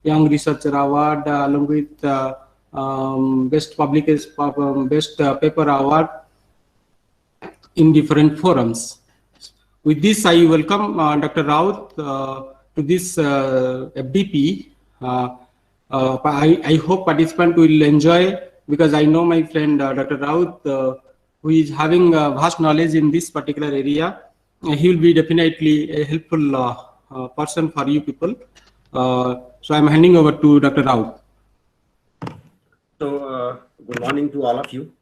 Young Researcher Award, along with Best Best Paper Award in different forums. With this, I welcome Dr. Raut to this FDP. I hope participants will enjoy, because I know my friend Dr. Raut, who is having vast knowledge in this particular area. He will be definitely a helpful person for you people. So I'm handing over to Dr. Raut. So, good morning to all of you.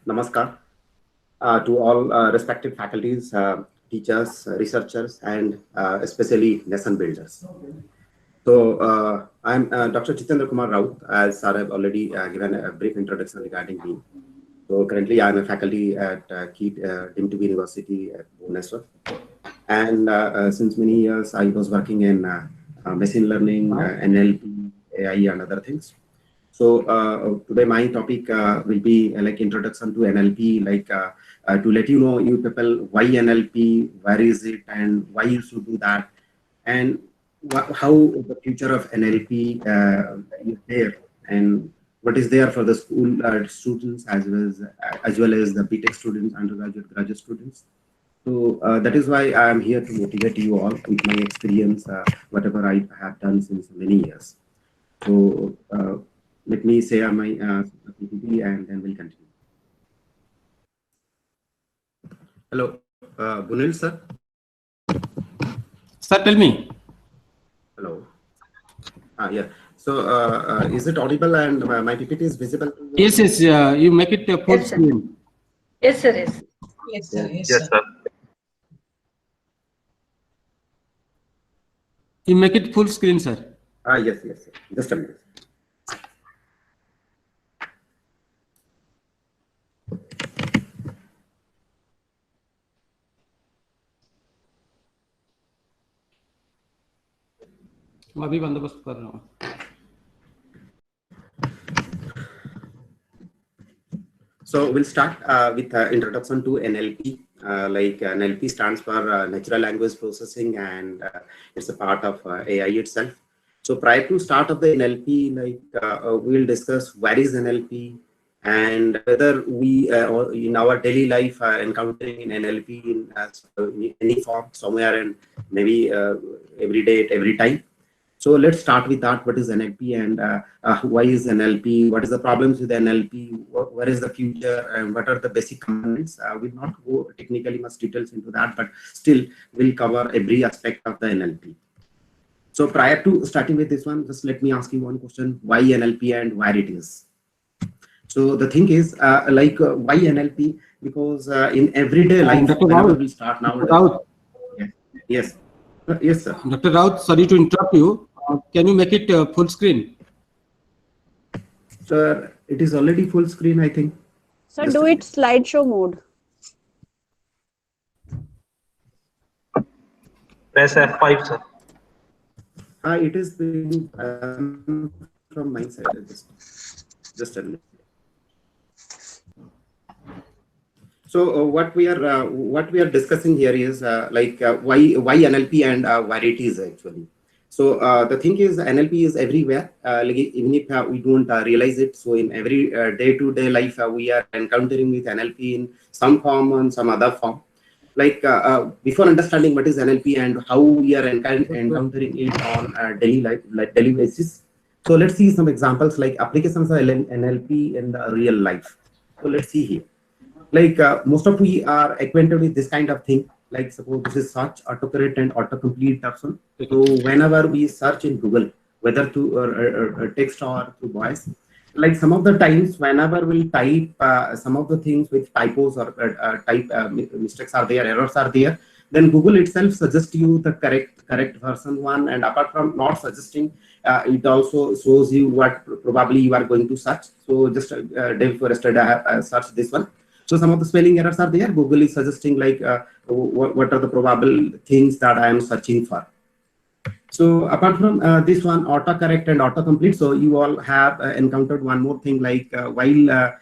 Namaskar to all respected faculties, teachers, researchers, and especially lesson builders. So, I'm Dr. Jitendra Kumar Raut, as sir have already given a brief introduction regarding me. So, currently I'm a faculty at KEET deemed to be University at Bhubaneswar. And since many years, I was working in machine learning, NLP, AI, and other things. So today my topic will be like introduction to NLP, like to let you know, you people, why NLP, where is it, and why you should do that, and how the future of NLP is there, and what is there for the school students as well as the BTech students, undergraduate, graduate students. So that is why I am here to motivate you all with my experience, whatever I have done since many years. So let me say my PPT and then we'll continue. Hello, Bunil sir. Sir, tell me. Hello. Yeah. So is it audible and my PPT is visible? Yes, yes. You make it full screen. Yes, sir. Yes. Yes, sir. Yes, Yes, sir. You make it full screen, sir. Yes, yes, sir. Just a minute. मैं अभी बंदोबस्त कर रहा हूँ. So we'll start with introduction to NLP. Like NLP stands for Natural Language Processing, and it's a part of AI itself. So prior to start of the NLP, like we'll discuss what is NLP and whether we in our daily life are encountering in NLP in any form, somewhere, and maybe every day at every time. So let's start with that. What is NLP and why is NLP? What is the problems with NLP? Where is the future? And what are the basic components? We'll not go technically much details into that, but still we'll cover every aspect of the NLP. So prior to starting with this one, just let me ask you one question: why NLP and where it is? So the thing is, why NLP? Because in everyday life, whenever we start now. Yes. Yes, sir. Dr. Raut, sorry to interrupt you. Can you make it full screen? Sir, it is already full screen, I think. Sir, do it slideshow mode. Press F5, sir. It is being from my side. Just a minute. So what we are discussing here is why NLP and where it is actually. So the thing is, NLP is everywhere, like even if we don't realize it. So in every day-to-day life, we are encountering with NLP in some form or some other form. Like before understanding what is NLP and how we are encountering it on a daily basis. So let's see some examples like applications of NLP in the real life. So let's see here. Like most of we are acquainted with this kind of thing. Like suppose this is search, autocorrect, and autocomplete option. So whenever we search in Google, whether through text or through voice, like some of the times whenever we type some of the things with typos or type mistakes are there, errors are there, then Google itself suggests you the correct version one, and apart from not suggesting, it also shows you what probably you are going to search. So just day before yesterday I have searched this one. So some of the spelling errors are there. Google is suggesting like what are the probable things that I am searching for. So apart from this one, autocorrect and autocomplete. So you all have encountered one more thing, like while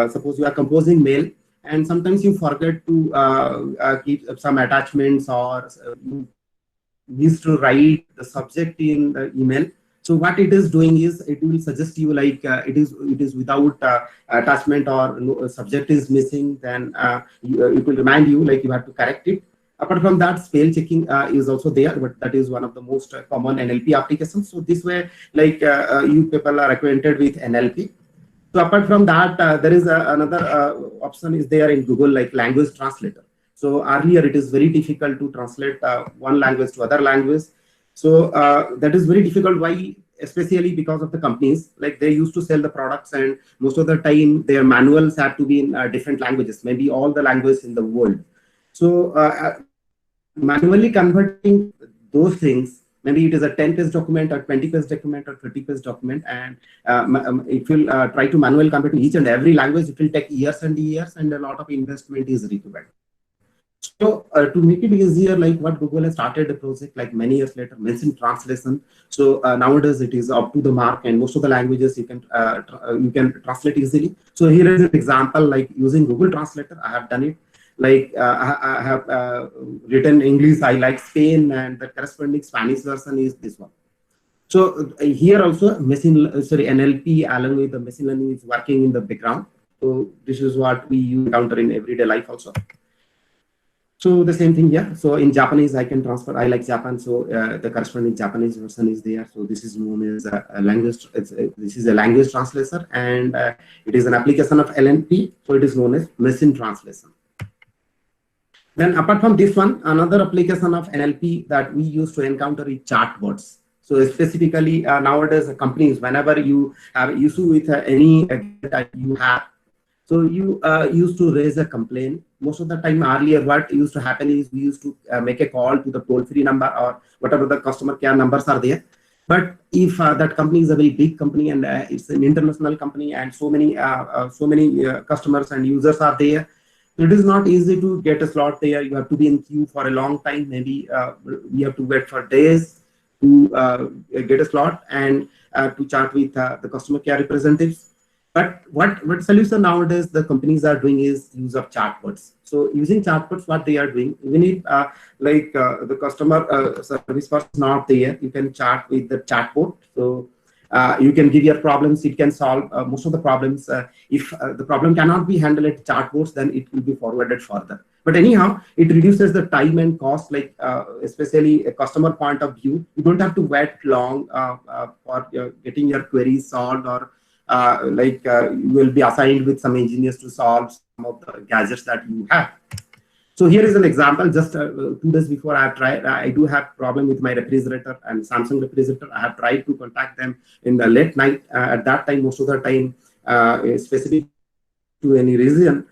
suppose you are composing mail, and sometimes you forget to keep some attachments, or you need to write the subject in the email. So what it is doing is it will suggest you like it is without attachment or no, subject is missing. Then it will remind you like you have to correct it. Apart from that, spell checking is also there, but that is one of the most common NLP applications. So this way, like you people are acquainted with NLP. So apart from that, there is another option is there in Google, like language translator. So earlier it is very difficult to translate one language to other language. So that is very difficult. Why? Especially because of the companies, like they used to sell the products, and most of the time their manuals have to be in different languages, maybe all the languages in the world. So manually converting those things, maybe it is a 10-page document or 20-page document or 30-page document, and if you try to manually convert each and every language, it will take years and years, and a lot of investment is required. So to make it easier, like what Google has started a project like many years later, machine translation. So nowadays it is up to the mark, and most of the languages you can translate easily. So here is an example, like using Google Translator, I have done it. Like I have written English, I like Spain, and the corresponding Spanish version is this one. So here also NLP along with the machine learning is working in the background. So this is what we encounter in everyday life also. So the same thing, yeah. So in Japanese, I can transfer. I like Japan, so the corresponding Japanese version is there. So this is known as a language. This is a language translator, and it is an application of NLP. So it is known as machine translation. Then apart from this one, another application of NLP that we used to encounter is chatbots. So specifically nowadays, companies, whenever you have issue with any that you have, so you used to raise a complaint. Most of the time earlier, what used to happen is we used to make a call to the toll-free number or whatever the customer care numbers are there. But if that company is a very big company and it's an international company and so many customers and users are there, it is not easy to get a slot there. You have to be in queue for a long time. Maybe we have to wait for days to get a slot and to chat with the customer care representatives. But what solution nowadays the companies are doing is use of chatbots. So using chatbots, what they are doing, even if the customer service person is not there, you can chat with the chatbot. So you can give your problems, it can solve most of the problems. If the problem cannot be handled at chatbots, then it will be forwarded further. But anyhow, it reduces the time and cost, like especially a customer point of view. You don't have to wait long for getting your queries solved, or you will be assigned with some engineers to solve some of the gadgets that you have. So here is an example. Just 2 days before, I do have problem with my refrigerator and Samsung refrigerator. I have tried to contact them in the late night. At that time, most of the time, specific to any reason,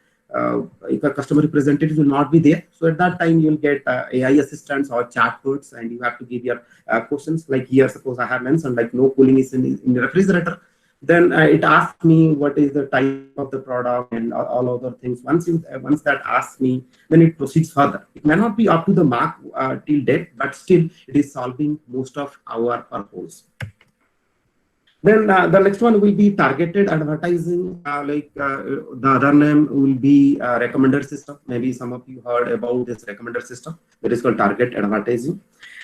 if a customer representative will not be there. So at that time, you'll get AI assistants or chatbots, and you have to give your questions. Like here, suppose I have mentioned like no cooling is in the refrigerator. Then it asks me what is the type of the product and all other things. Once that asks me, then it proceeds further. It may not be up to the mark till date, but still it is solving most of our purpose. Then the next one will be targeted advertising. The other name will be recommender system. Maybe some of you heard about this recommender system. It is called target advertising.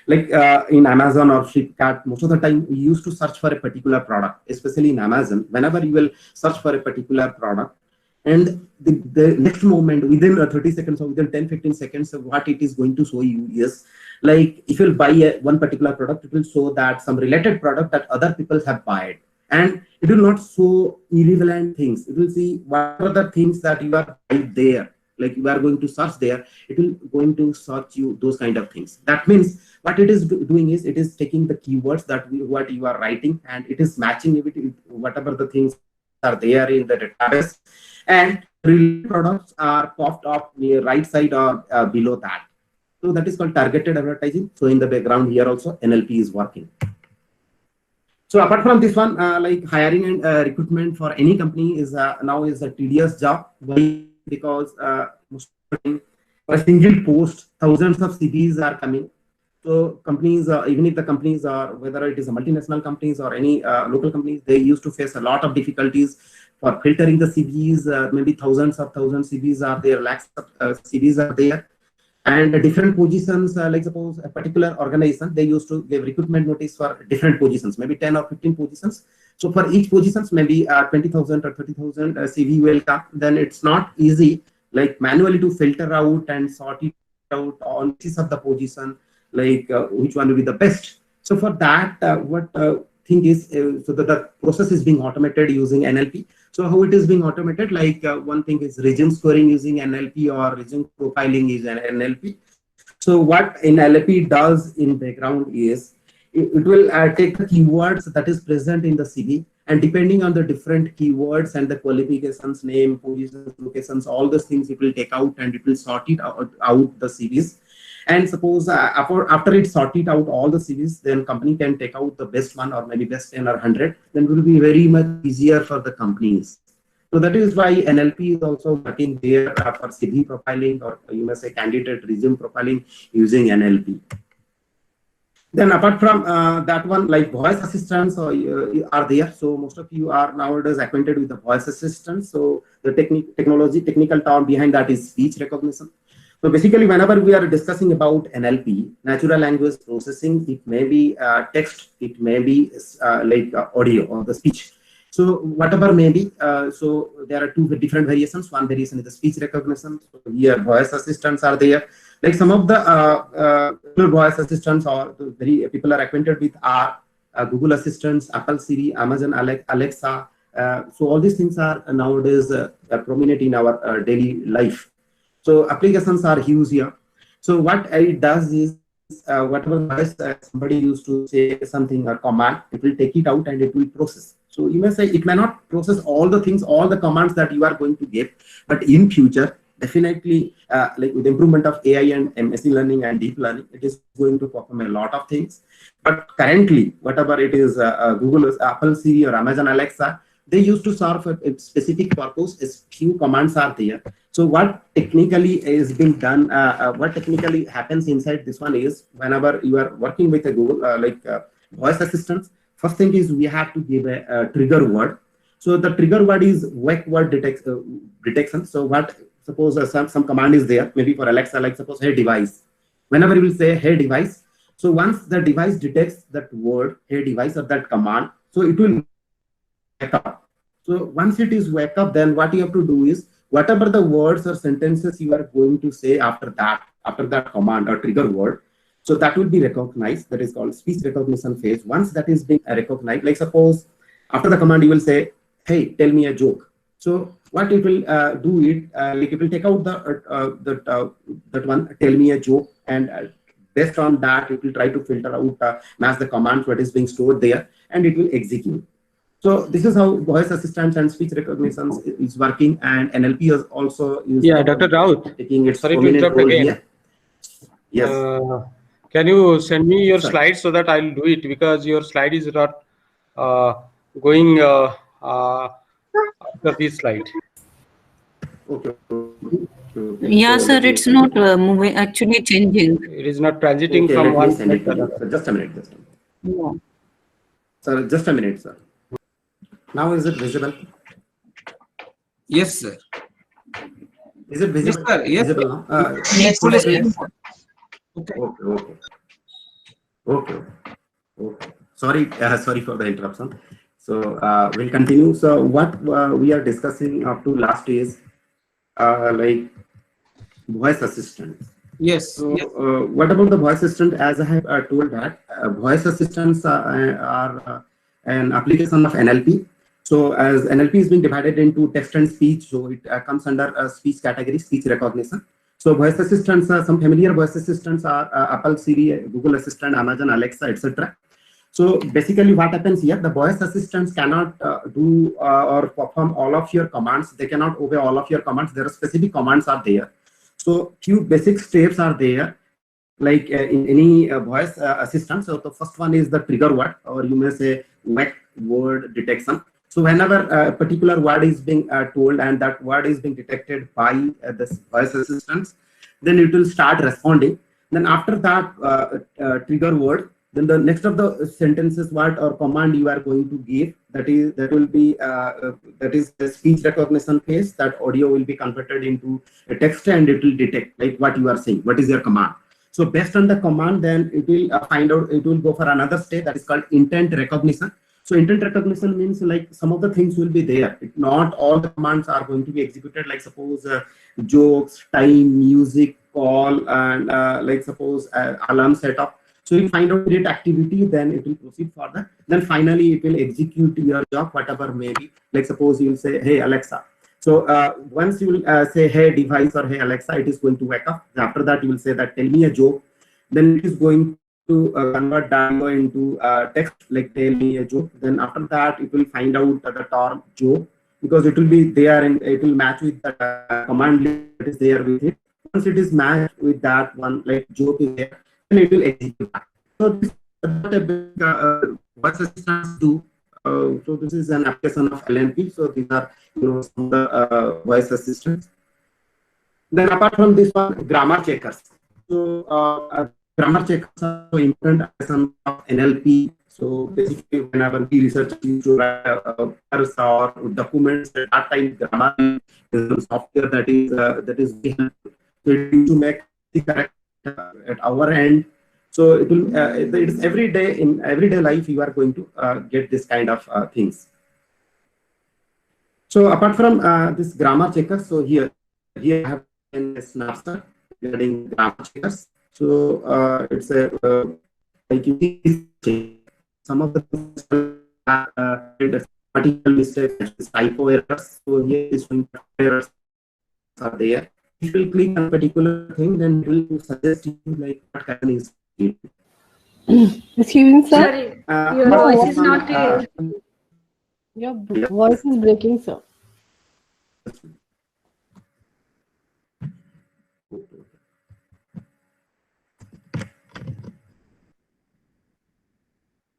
Like in Amazon or Flipkart, most of the time we used to search for a particular product, especially in Amazon. Whenever you will search for a particular product, and the next moment, within 30 seconds or within 10-15 seconds, what it is going to show you is, like if you'll buy one particular product, it will show that some related product that other people have bought. And it will not show irrelevant things. It will see what are the things that you are right there. Like you are going to search there, it will going to search you those kind of things. That means what it is doing is it is taking the keywords what you are writing, and it is matching it with whatever the things are there in the database, and related products are popped up near right side or below that. So that is called targeted advertising. So in the background here also NLP is working. So apart from this one, like hiring and recruitment for any company is now is a tedious job. Why? Because most of the time, for a single post, thousands of CVs are coming. So companies, even if the companies are, whether it is a multinational companies or any local companies, they used to face a lot of difficulties for filtering the CVs. Maybe thousands of CVs are there, lakhs of CVs are there. And different positions, like suppose a particular organization, they used to give recruitment notice for different positions, maybe 10 or 15 positions. So for each positions, maybe 20,000 or 30,000 CV will come. Then it's not easy, like manually to filter out and sort it out on basis of the position, like which one will be the best. So for that, what thing is, so that the process is being automated using NLP. So how it is being automated, like one thing is resume scoring using NLP or resume profiling is an NLP. So what NLP does in background is, it will take the keywords that is present in the CV, and depending on the different keywords and the qualifications, name, positions, locations, all those things, it will take out and it will sort it out the CVs. And suppose after it sorted out all the CVs, then company can take out the best one or maybe best 10 or 100. Then it will be very much easier for the companies. So that is why NLP is also working there for CV profiling, or you may say candidate resume profiling using NLP. Then apart from that one, like voice assistants are there. So most of you are nowadays acquainted with the voice assistants. So the technical term behind that is speech recognition. So basically, whenever we are discussing about NLP, natural language processing, it may be text, it may be like audio or the speech. So whatever may be, so there are two different variations. One variation is the speech recognition. So here voice assistants are there. Like some of the voice assistants, or very people are acquainted with, are Google Assistants, Apple Siri, Amazon Alexa. So all these things are nowadays prominent in our daily life. So applications are huge here. So what it does is, whatever voice somebody used to say something or command, it will take it out and it will process. So you may say it may not process all the things, all the commands that you are going to give, but in future, definitely, like with improvement of AI and machine learning and deep learning, it is going to perform a lot of things. But currently, whatever it is, Google, Apple Siri or Amazon Alexa, they used to serve a specific purpose. As few commands are there. So what technically is being done, what technically happens inside this one is, whenever you are working with a Google, voice assistants, first thing is we have to give a trigger word. So the trigger word is wake word detection. So what, suppose some command is there, maybe for Alexa, like suppose hey device. Whenever you will say hey device, so once the device detects that word hey device or that command, so it will wake up. So once it is wake up, then what you have to do is, whatever the words or sentences you are going to say after that command or trigger word, so that will be recognized. That is called speech recognition phase. Once that is being recognized, like suppose after the command you will say, hey, tell me a joke. So what it will do it, like it will take out that one, tell me a joke, and based on that, it will try to filter out, match the commands what is being stored there, and it will execute. So this is how voice assistance and speech recognition is working, and NLP is also Dr. Raut, taking its sorry to prominent interrupt role again. here. Yes. Can you send me your Sir. slides so that I'll do it, because your slide is not going after this slide. Okay. Yeah, So sir, let me it's send not it. moving, actually changing. It is not transiting Okay, from let me one send slide it to to you. another. So just a minute. Yeah. Sir, just a minute, sir. Now is it visible? Yes, sir. Is it visible? Yes, sir. Yes, Visible now? Yes, Full sir. screen? Okay. Okay. Sorry for the interruption. So we'll continue. So what we are discussing up to last is like voice assistant. Yes. So Yes. what about the voice assistant? As I have told that voice assistants are an application of NLP. So as NLP is being divided into text and speech, so it comes under a speech category, speech recognition. So voice assistants, some familiar voice assistants are Apple Siri, Google Assistant, Amazon Alexa, etc. So basically what happens here, the voice assistants cannot do or perform all of your commands. They cannot obey all of your commands. There are specific commands are there. So few basic steps are there, like in any voice assistant. So the first one is the trigger word, or you may say wake word detection. So whenever a particular word is being told and that word is being detected by the voice assistants, then it will start responding. Then after that trigger word, Then the next of the sentences, what or command you are going to give, that will be that is the speech recognition phase. That audio will be converted into a text and it will detect like what you are saying, what is your command. So based on the command, then it will find out, it will go for another step that is called intent recognition. So intent recognition means like some of the things will be there. Not all the commands are going to be executed. Like suppose jokes, time, music, call, and like suppose alarm setup. So you find out great activity, then it will proceed further. Then finally it will execute your job, whatever may be. Like suppose you will say, hey Alexa. So once you will say, hey device or hey Alexa, it is going to wake up. After that you will say that tell me a joke. Then it is going to convert that into text, like tell me a joke. Then after that it will find out the term joke, because it will be there and it will match with the command that is there with it. Once it is matched with that one, like joke is there, then it will execute that. So this is what a big voice assistants do. So this is an application of LNP. So these are some of the voice assistants. Then apart from this one, grammar checkers. So grammar checkers are so important application of NLP. So basically, whenever we research to write papers or documents, at that time grammar is a software that is very helpful. So it is to make the correct at our end. So it will it is every day in everyday life you are going to get this kind of things. So apart from this grammar checker, so here I have a snapshot regarding grammar checkers. So it's a like you see some of the particular mistakes, typo errors. So here is when errors are there. If you click on a particular thing, then it will suggest you like what kind is it. Excuse me, sir. Sorry, your voice is not clear. Your voice is breaking, sir.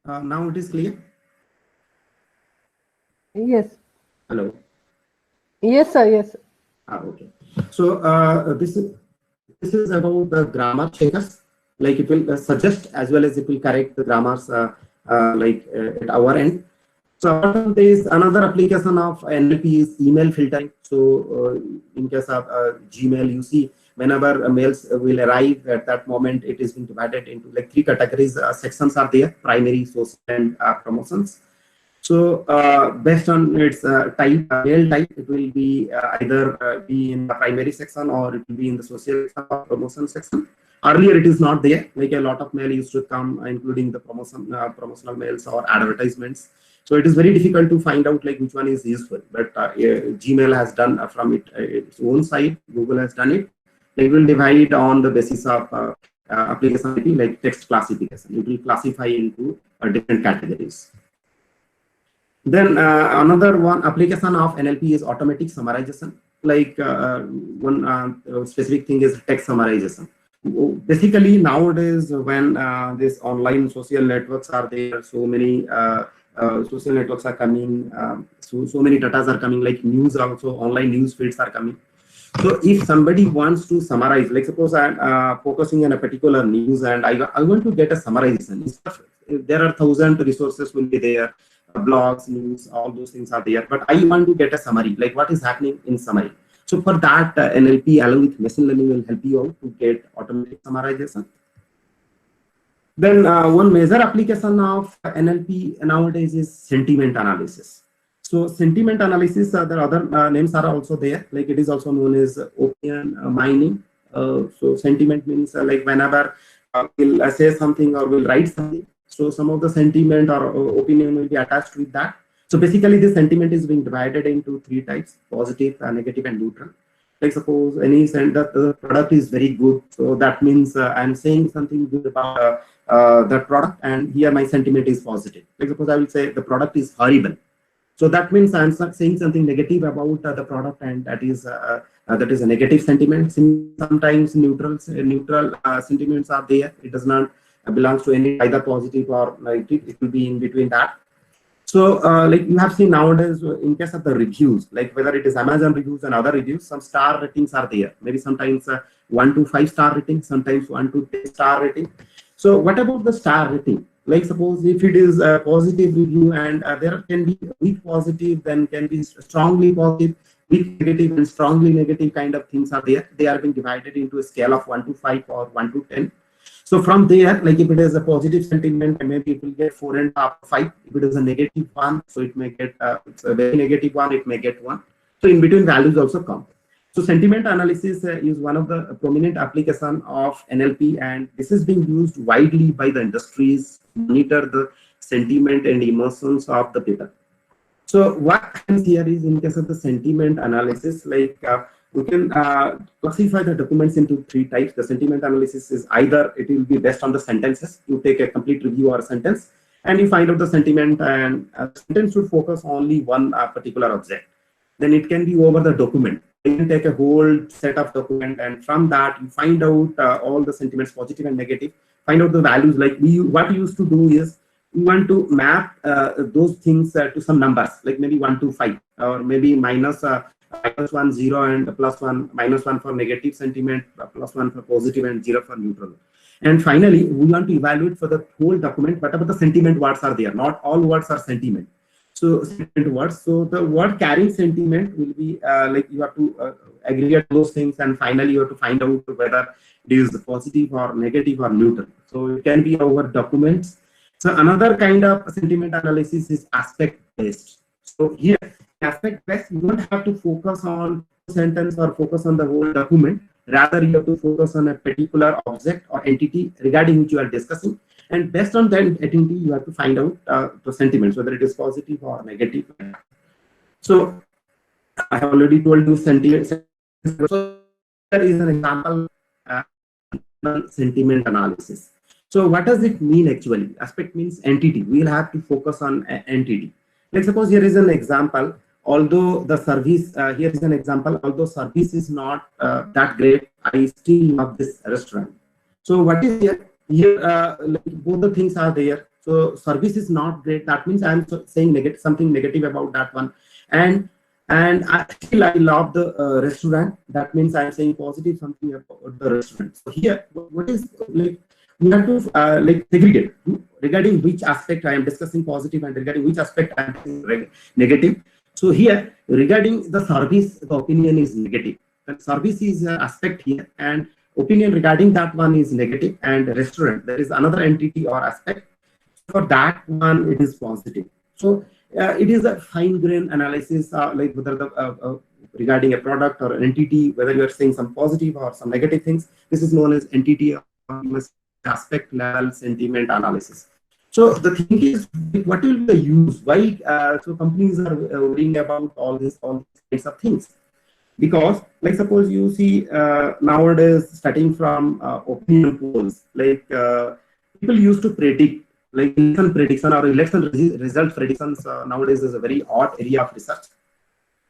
Now it is clear. Yes. Hello. Yes, sir. Yes. Okay. So this is about the grammar checkers. Like it will suggest as well as it will correct the grammars like at our end. So there is another application of NLP is email filtering. So in case of Gmail, you see whenever mails will arrive at that moment, it is being divided into like 3 categories. Sections are there: primary, social, and promotions. So based on its type, mail type, it will be either be in the primary section or it will be in the social or promotion section. Earlier, it is not there. Like a lot of mail used to come, including the promotional mails or advertisements. So it is very difficult to find out like which one is useful. But Gmail has done from its own side. Google has done it. It will divide on the basis of application like text classification. It will classify into different categories. Then another one application of NLP is automatic summarization. Like one specific thing is text summarization. Basically nowadays when these online social networks are there, so many social networks are coming, so many data are coming, like news also, online news feeds are coming. So if somebody wants to summarize, like suppose I'm focusing on a particular news and I want to get a summarization. There are 1,000 resources will be there, blogs, news, all those things are there, but I want to get a summary, like what is happening in summary. So for that, NLP along with machine learning will help you out to get automatic summarization. Then one major application of NLP nowadays is sentiment analysis. So sentiment analysis, the other names are also there. Like it is also known as opinion mining. So sentiment means like whenever we'll say something or we'll write something, so some of the sentiment or opinion will be attached with that. So basically this sentiment is being divided into 3 types: positive, negative, and neutral. Like suppose any that the product is very good, so that means I'm saying something good about that product, and here my sentiment is positive. Like suppose I will say the product is horrible, so that means I'm saying something negative about the product, and that is a negative sentiment. Sometimes neutral sentiments are there. It does not belongs to any either positive or negative. It will be in between that. So like you have seen nowadays in case of the reviews, like whether it is Amazon reviews and other reviews, some star ratings are there. Maybe sometimes 1 to 5 star rating, sometimes 1 to 10 star rating. So what about the star rating? Like suppose if it is a positive review and there can be weak positive, then can be strongly positive, weak negative and strongly negative kind of things are there. They are being divided into a scale of 1 to 5 or 1 to 10. So from there, like if it is a positive sentiment, maybe it will get 4.5, 5. If it is a negative one, so it may get it's a very negative one, it may get 1. So in between values also come. So sentiment analysis is one of the prominent application of NLP, and this is being used widely by the industries to monitor the sentiment and emotions of the people. So what happens here is, in case of the sentiment analysis, like we can classify the documents into 3 types. The sentiment analysis is either it will be based on the sentences. You take a complete review or a sentence, and you find out the sentiment, and a sentence should focus only one particular object. Then it can be over the document. You can take a whole set of document, and from that you find out all the sentiments, positive and negative. Find out the values. Like what we used to do is, we want to map those things to some numbers, like maybe 1 to 5, or maybe minus 1, 0, and +1, -1 for negative sentiment, +1 for positive, and 0 for neutral. And finally, we want to evaluate for the whole document whatever the sentiment words are there. Not all words are sentiment. So sentiment words. So the word carrying sentiment will be like you have to aggregate those things, and finally you have to find out whether it is positive or negative or neutral. So it can be over documents. So another kind of sentiment analysis is aspect based. So here, aspect based, you don't have to focus on sentence or focus on the whole document. Rather, you have to focus on a particular object or entity regarding which you are discussing. And based on that entity, you have to find out the sentiments, whether it is positive or negative. So I have already told you sentiments. So there is an example, sentiment analysis. So what does it mean actually? Aspect means entity. We will have to focus on entity. Like suppose here is an example. Although the service, here is an example. Although service is not that great, I still love this restaurant. So what is here? Here, like both the things are there. So service is not great. That means I am saying something negative about that one. And I love the restaurant. That means I am saying positive something about the restaurant. So here, what is like? We have to like segregate regarding which aspect I am discussing positive and regarding which aspect I am discussing negative. So here, regarding the service, the opinion is negative. The service is an aspect here, and opinion regarding that one is negative. And restaurant, there is another entity or aspect. For that one, it is positive. So it is a fine-grained analysis, like whether the regarding a product or an entity, whether you are saying some positive or some negative things. This is known as entity or aspect level sentiment analysis. So the thing is, what will be the use? Why so companies are worrying about all these kinds of things? Because like suppose you see nowadays, starting from opinion polls, like people used to predict, like election prediction or election result predictions. Nowadays is a very odd area of research.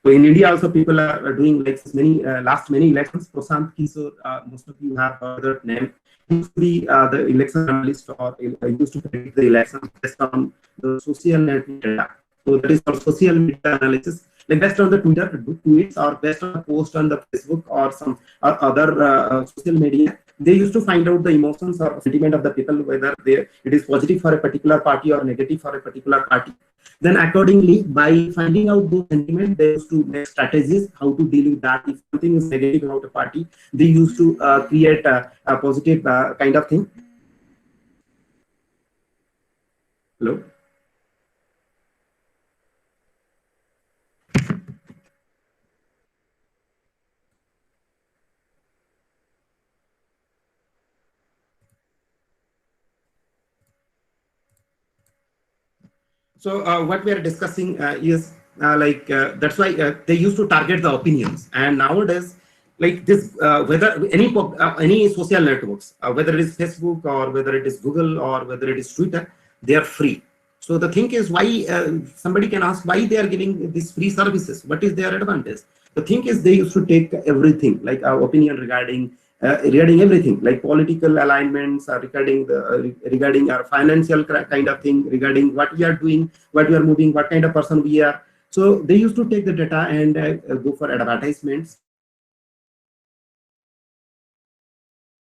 So in India also people are doing like many elections. Prashant Kishore, most of you have heard that name. He used to be the election analyst, or used to predict the election based on the social network data. So that is called social media analysis. Like based on the Twitter tweets or based on a post on the Facebook or some other social media, they used to find out the emotions or sentiment of the people, whether it is positive for a particular party or negative for a particular party. Then accordingly, by finding out those sentiments, they used to make strategies how to deal with that. If something is negative about a party, they used to create a positive kind of thing. Hello? So what we are discussing is like that's why they used to target the opinions, and nowadays, like this, whether any social networks, whether it is Facebook or whether it is Google or whether it is Twitter, they are free. So the thing is, why somebody can ask why they are giving these free services? What is their advantage? The thing is, they used to take everything, like our opinion regarding everything, like political alignments, regarding our financial kind of thing, regarding what we are doing, what we are moving, what kind of person we are. So they used to take the data and go for advertisements.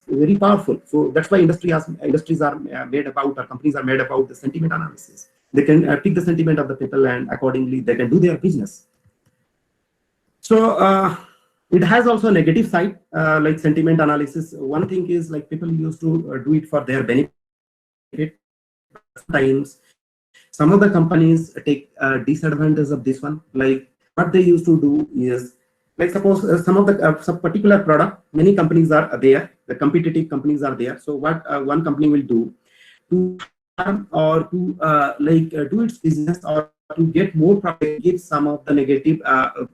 very powerful. So that's why industries are made about, or companies are made about the sentiment analysis. They can pick the sentiment of the people, and accordingly they can do their business. So it has also a negative side, like sentiment analysis. One thing is like people used to do it for their benefit. Sometimes some of the companies take disadvantage of this one. Like what they used to do is, like suppose some of the some particular product, many companies are there, the competitive companies are there. So what one company will do to harm or to do its business or to get more profit, give some of the negative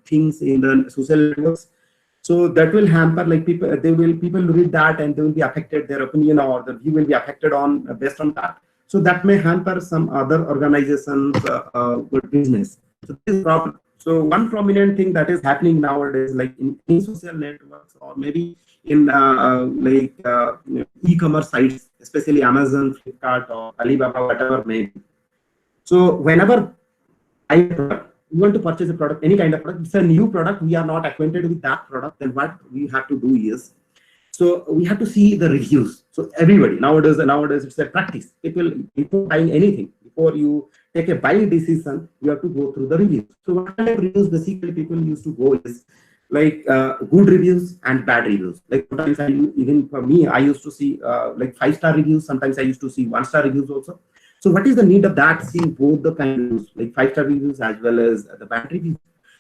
things in the social networks. So that will hamper, like people read that and they will be affected, their opinion or the view will be affected on based on that. So that may hamper some other organizations' good business. So this is problem. So one prominent thing that is happening nowadays, like in social networks or maybe in e-commerce sites, especially Amazon, Flipkart, or Alibaba, whatever may be. So whenever you want to purchase a product, any kind of product, it's a new product, we are not acquainted with that product, then what we have to do is, so we have to see the reviews. So everybody nowadays it's a practice. People before buying anything, before you take a buying decision, you have to go through the reviews. So what kind of reviews basically people used to go is like good reviews and bad reviews. Like sometimes even for me, I used to see like 5-star reviews. Sometimes I used to see 1-star reviews also. So what is the need of that, seeing both the kind of reviews, like 5-star reviews as well as the bad reviews?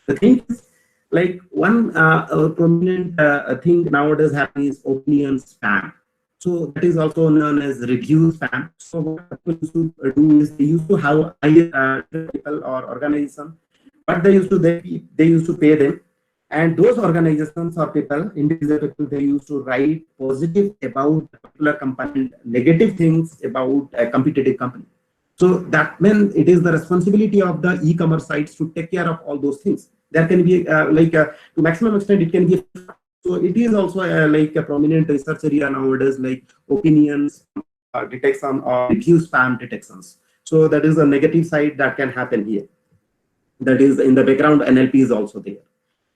The thing is, like one prominent thing nowadays happening is opinion spam. So that is also known as review spam. So what people used to do is they used to have people or organization, but they used to pay them, and those organizations or people, individual people, they used to write positive about a particular company, negative things about a competitive company. So that means it is the responsibility of the e-commerce sites to take care of all those things. There can be to maximum extent it can be. So it is also like a prominent research area nowadays, like opinions detection or review spam detections. So that is a negative side that can happen here. That is in the background, NLP is also there.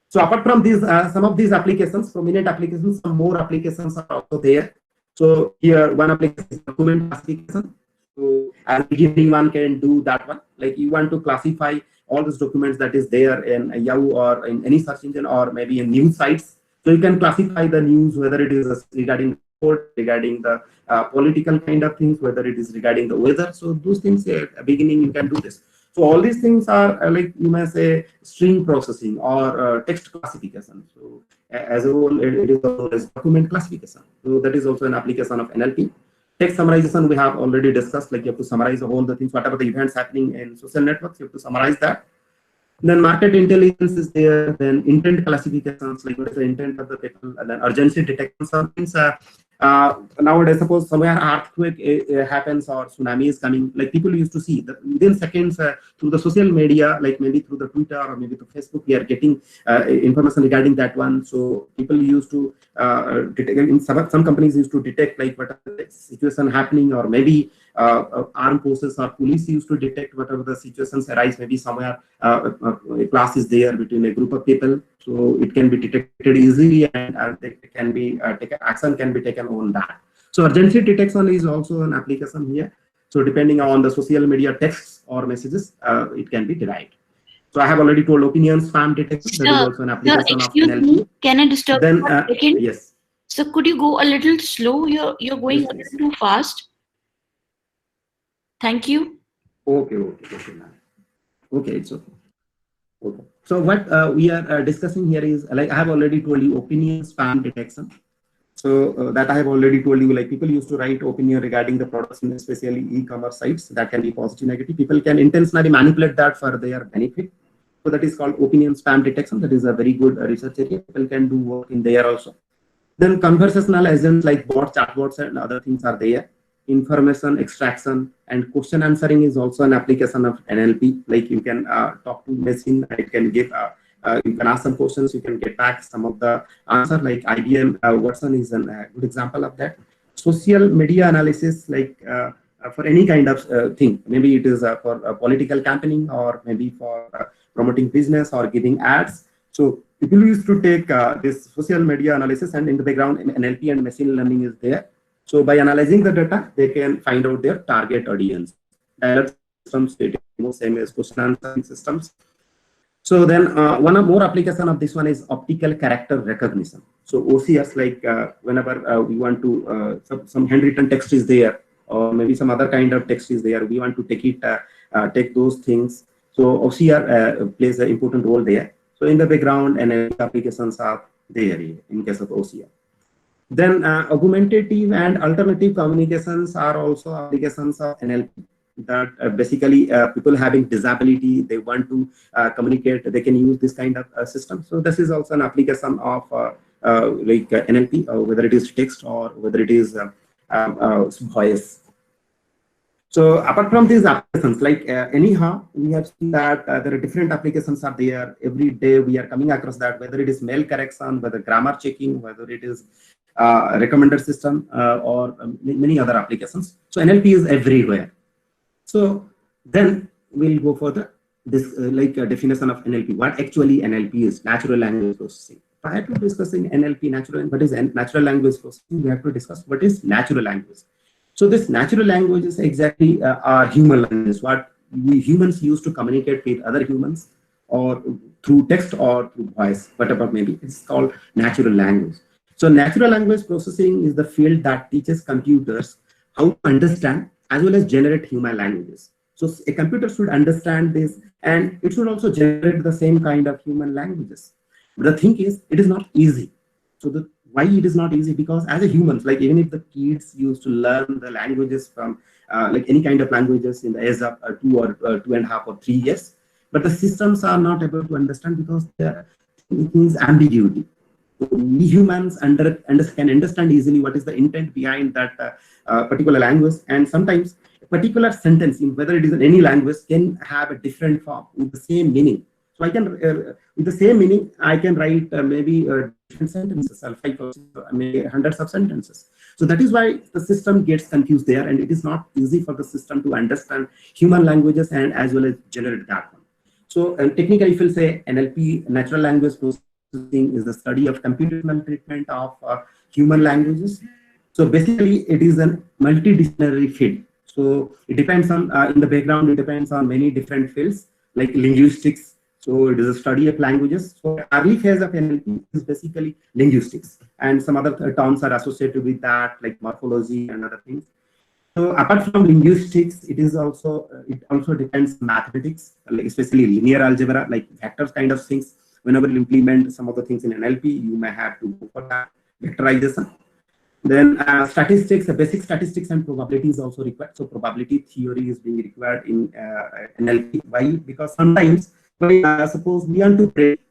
So apart from these, some of these applications, prominent applications, some more applications are also there. So here one application is document classification. So as beginning one can do that one. Like you want to classify all these documents that is there in Yahoo or in any search engine or maybe in news sites. So you can classify the news, whether it is regarding sport, regarding the political kind of things, whether it is regarding the weather. So those things at the beginning you can do this. So all these things are like you may say string processing or text classification. So as a whole, it is known as document classification. So that is also an application of NLP. Text summarization we have already discussed. Like you have to summarize all the things, whatever the events happening in social networks, you have to summarize that. Then market intelligence is there. Then intent classifications, like what is the intent of the people, and then urgency detection. Some things nowadays, suppose somewhere earthquake happens or tsunami is coming, like people used to see that within seconds through the social media, like maybe through the Twitter or maybe through Facebook, we are getting information regarding that one. So people used to detect, in some companies used to detect like what the situation happening, or maybe armed forces or police used to detect whatever the situations arise. Maybe somewhere a clash is there between a group of people, so it can be detected easily, and it can be action can be taken on that. So urgency detection is also an application here. So depending on the social media texts or messages, it can be derived. So I have already told opinion spam detection. That is also an application of NLP. Me, can I disturb Then you for a second? yes. So could you go a little slow? You're going Yes, a yes. little too fast. Thank you. Okay, ma'am. Okay, it's okay. Okay. So what we are discussing here is, like I have already told you, opinion spam detection. So that I have already told you, like people used to write opinion regarding the products, especially e-commerce sites. That can be positive, negative. People can intentionally manipulate that for their benefit. So that is called opinion spam detection. That is a very good research area. People can do work in there also. Then conversational agents like bots, chatbots, and other things are there. Information extraction and question answering is also an application of NLP. Like you can talk to machine, it can give you can ask some questions, you can get back some of the answer. Like IBM Watson is a good example of that. Social media analysis, like for any kind of thing, maybe it is for political campaigning, or maybe for promoting business or giving ads. So people used to take this social media analysis, and in the background, NLP and machine learning is there. So by analyzing the data, they can find out their target audience. Dialogue systems, same as question answering systems. So then one more application of this one is optical character recognition. So OCRs, like whenever we want to, some handwritten text is there, or maybe some other kind of text is there, we want to take those things. So OCR plays an important role there. So in the background, NLP applications are there in case of OCR. Then augmentative and alternative communications are also applications of NLP. That basically people having disability, they want to communicate, they can use this kind of system. So this is also an application of like NLP, whether it is text or whether it is voice. So apart from these applications, like anyhow, we have seen that there are different applications are there. Every day we are coming across that, whether it is mail correction, whether grammar checking, whether it is recommender system or many other applications. So NLP is everywhere. So then we'll go further. This definition of NLP. What actually NLP is? Natural language processing. Prior to discussing NLP, what is natural language processing, we have to discuss what is natural language. So this natural language is exactly our human language, what we humans use to communicate with other humans, or through text or through voice, whatever maybe. It's called natural language. So natural language processing is the field that teaches computers how to understand as well as generate human languages. So a computer should understand this, and it should also generate the same kind of human languages. But the thing is, it is not easy. So why it is not easy? Because as a humans, like even if the kids used to learn the languages from like any kind of languages in the age of 2 or 2.5 or 3 years, but the systems are not able to understand because there is ambiguity. So we humans can understand easily what is the intent behind that particular language, and sometimes a particular sentence, in whether it is in any language, can have a different form with the same meaning. So I can, with the same meaning, I can write maybe different sentences, or 5 or maybe hundreds of sentences. So that is why the system gets confused there, and it is not easy for the system to understand human languages and as well as generate that one. So technically, if you say NLP, natural language processing, is the study of computational treatment of human languages. So basically, it is a multidisciplinary field. So it depends on, in the background, it depends on many different fields like linguistics. So it is a study of languages. So early phase of NLP is basically linguistics, and some other terms are associated with that, like morphology and other things. So apart from linguistics, it also depends on mathematics, like especially linear algebra, like vectors kind of things. Whenever you implement some of the things in NLP, you may have to go for that vectorization. Then statistics, basic statistics and probability is also required. So probability theory is being required in NLP. Why? Because sometimes, suppose we want to predict,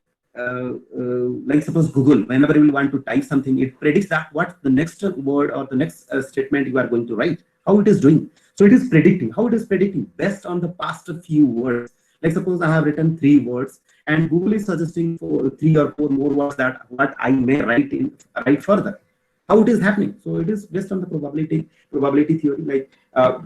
like suppose Google, whenever we want to type something, it predicts that what the next word or the next statement you are going to write, how it is doing. So it is predicting. How it is predicting? Based on the past few words. Like suppose I have written 3 words, and Google is suggesting for 3 or 4 more words that what I may write further. How it is happening? So it is based on the probability theory, like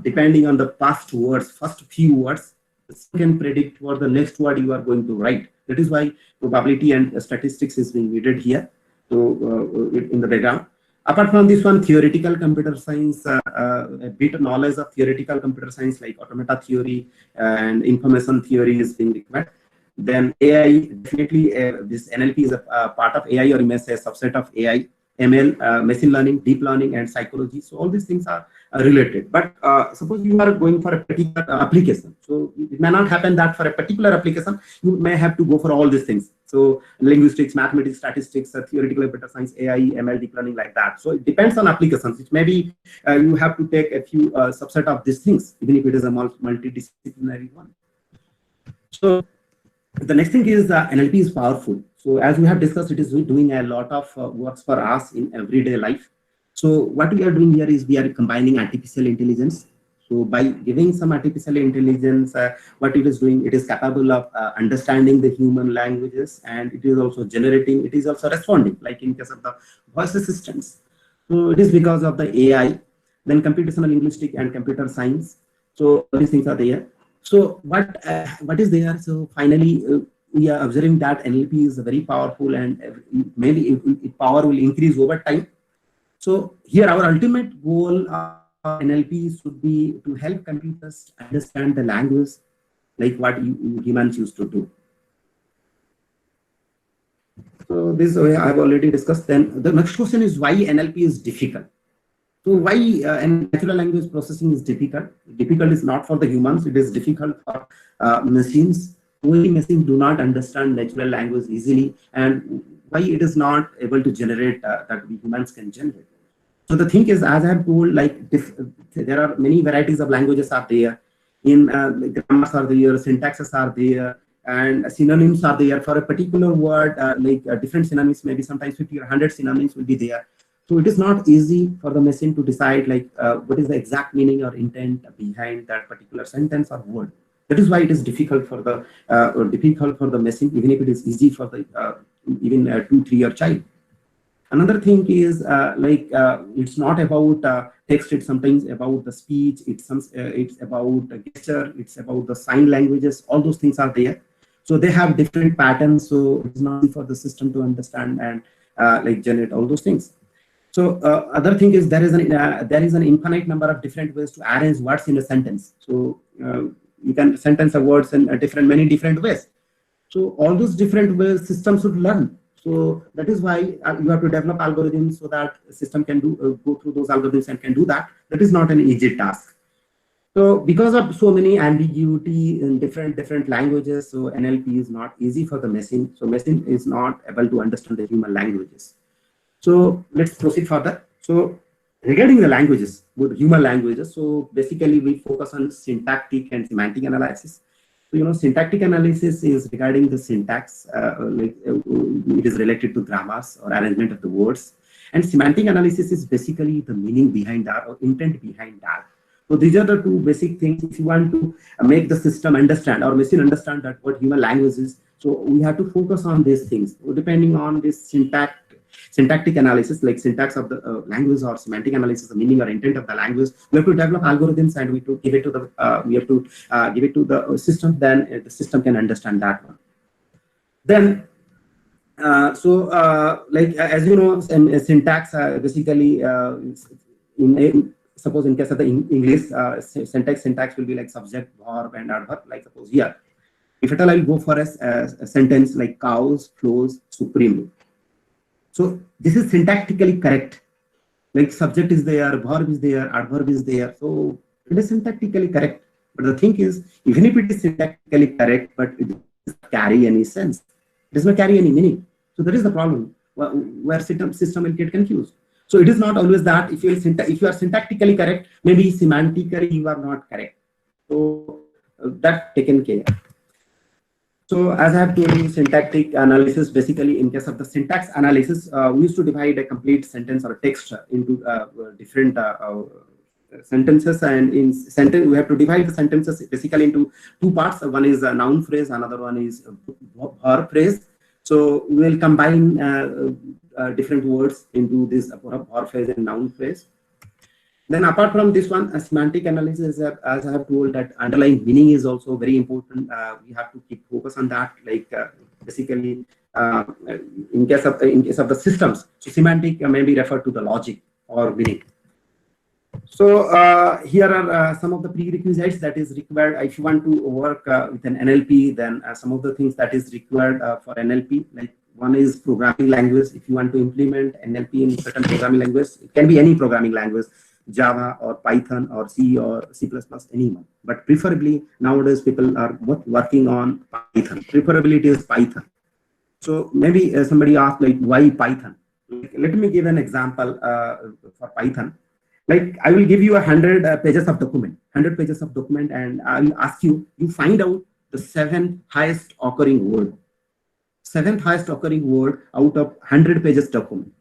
depending on the past words, first few words, you can predict what the next word you are going to write. That is why probability and statistics is being needed here. So in the background. Apart from this one, theoretical computer science, a bit of knowledge of theoretical computer science like automata theory and information theory is being required. Then AI, definitely this NLP is a part of AI, or you may say a subset of AI. ML, machine learning, deep learning, and psychology. So all these things are related. But suppose you are going for a particular application. So it may not happen that for a particular application, you may have to go for all these things. So linguistics, mathematics, statistics, theoretical computer science, AI, ML, deep learning, like that. So it depends on applications. It may be you have to take a few subset of these things, even if it is a multidisciplinary one. So the next thing is NLP is powerful. So as we have discussed, it is doing a lot of works for us in everyday life. So what we are doing here is we are combining artificial intelligence. So by giving some artificial intelligence, what it is doing, it is capable of understanding the human languages, and it is also generating, it is also responding, like in case of the voice assistants. So it is because of the AI, then computational linguistics and computer science. So these things are there. So what is there? So finally, we are observing that NLP is very powerful, and maybe its power will increase over time. So here our ultimate goal of NLP should be to help computers understand the language like what humans used to do. So this I've already discussed. Then the next question is why NLP is difficult. So why natural language processing is difficult? Difficult is not for the humans, it is difficult for machines. Only machines do not understand natural language easily, and why it is not able to generate that we humans can generate. So the thing is, as I have told, like there are many varieties of languages are there. In grammars are there, syntaxes are there, and synonyms are there for a particular word. Different synonyms, maybe sometimes 50 or 100 synonyms will be there. So it is not easy for the machine to decide what is the exact meaning or intent behind that particular sentence or word. That is why it is difficult for the machine, even if it is easy for the even a 2-3-year child. Another thing is it's not about text. It's sometimes about the speech. It's about the gesture. It's about the sign languages. All those things are there. So they have different patterns. So it's not easy for the system to understand and generate all those things. So other thing is there is an infinite number of different ways to arrange words in a sentence. So you can sentence the words in many different ways. So all those different ways systems should learn. So that is why you have to develop algorithms so that the system can go through those algorithms and can do that. That is not an easy task. So because of so many ambiguity in different languages, so NLP is not easy for the machine. So machine is not able to understand the human languages. So let's proceed further. So regarding the languages, good human languages, so basically we focus on syntactic and semantic analysis. So syntactic analysis is regarding the syntax, it is related to grammars or arrangement of the words, and semantic analysis is basically the meaning behind that or intent behind that. So these are the two basic things. If you want to make the system understand or machine understand that what human language is, so we have to focus on these things. So depending on this syntactic analysis, like syntax of the language, or semantic analysis, the meaning or intent of the language, we have to develop algorithms and we have to give it to the system. Then the system can understand that one. Then as you know, syntax basically suppose in case of the English syntax will be like subject, verb, and adverb. Like suppose here, if at all I'll go for a sentence like cows flows supremely. So this is syntactically correct. Like subject is there, verb is there, adverb is there. So it is syntactically correct. But the thing is, even if it is syntactically correct, but it doesn't carry any sense, it does not carry any meaning. So that is the problem where system will get confused. So it is not always that if you are syntactically correct, maybe semantically you are not correct. So that taken care. So as I have told you, syntactic analysis, basically in case of the syntax analysis, we used to divide a complete sentence or text into different sentences, and in sentence we have to divide the sentences basically into two parts. One is a noun phrase, another one is a verb phrase. So we will combine different words into this verb phrase and noun phrase. Then apart from this one, a semantic analysis, as I have told, that underlying meaning is also very important. We have to keep focus on that. Like basically, in case of the systems, so semantic may be referred to the logic or meaning. So here are some of the prerequisites that is required if you want to work with an NLP. Then some of the things that is required for NLP, like one is programming language. If you want to implement NLP in certain programming language, it can be any programming language. Java or Python or C or C++, anyone. But preferably nowadays people are working on Python. Preferably it is Python. So maybe somebody asked like why Python? Let me give an example for Python. Like I will give you 100 pages of document, and I will ask you find out the 7th highest occurring word. 7th highest occurring word out of 100 pages document.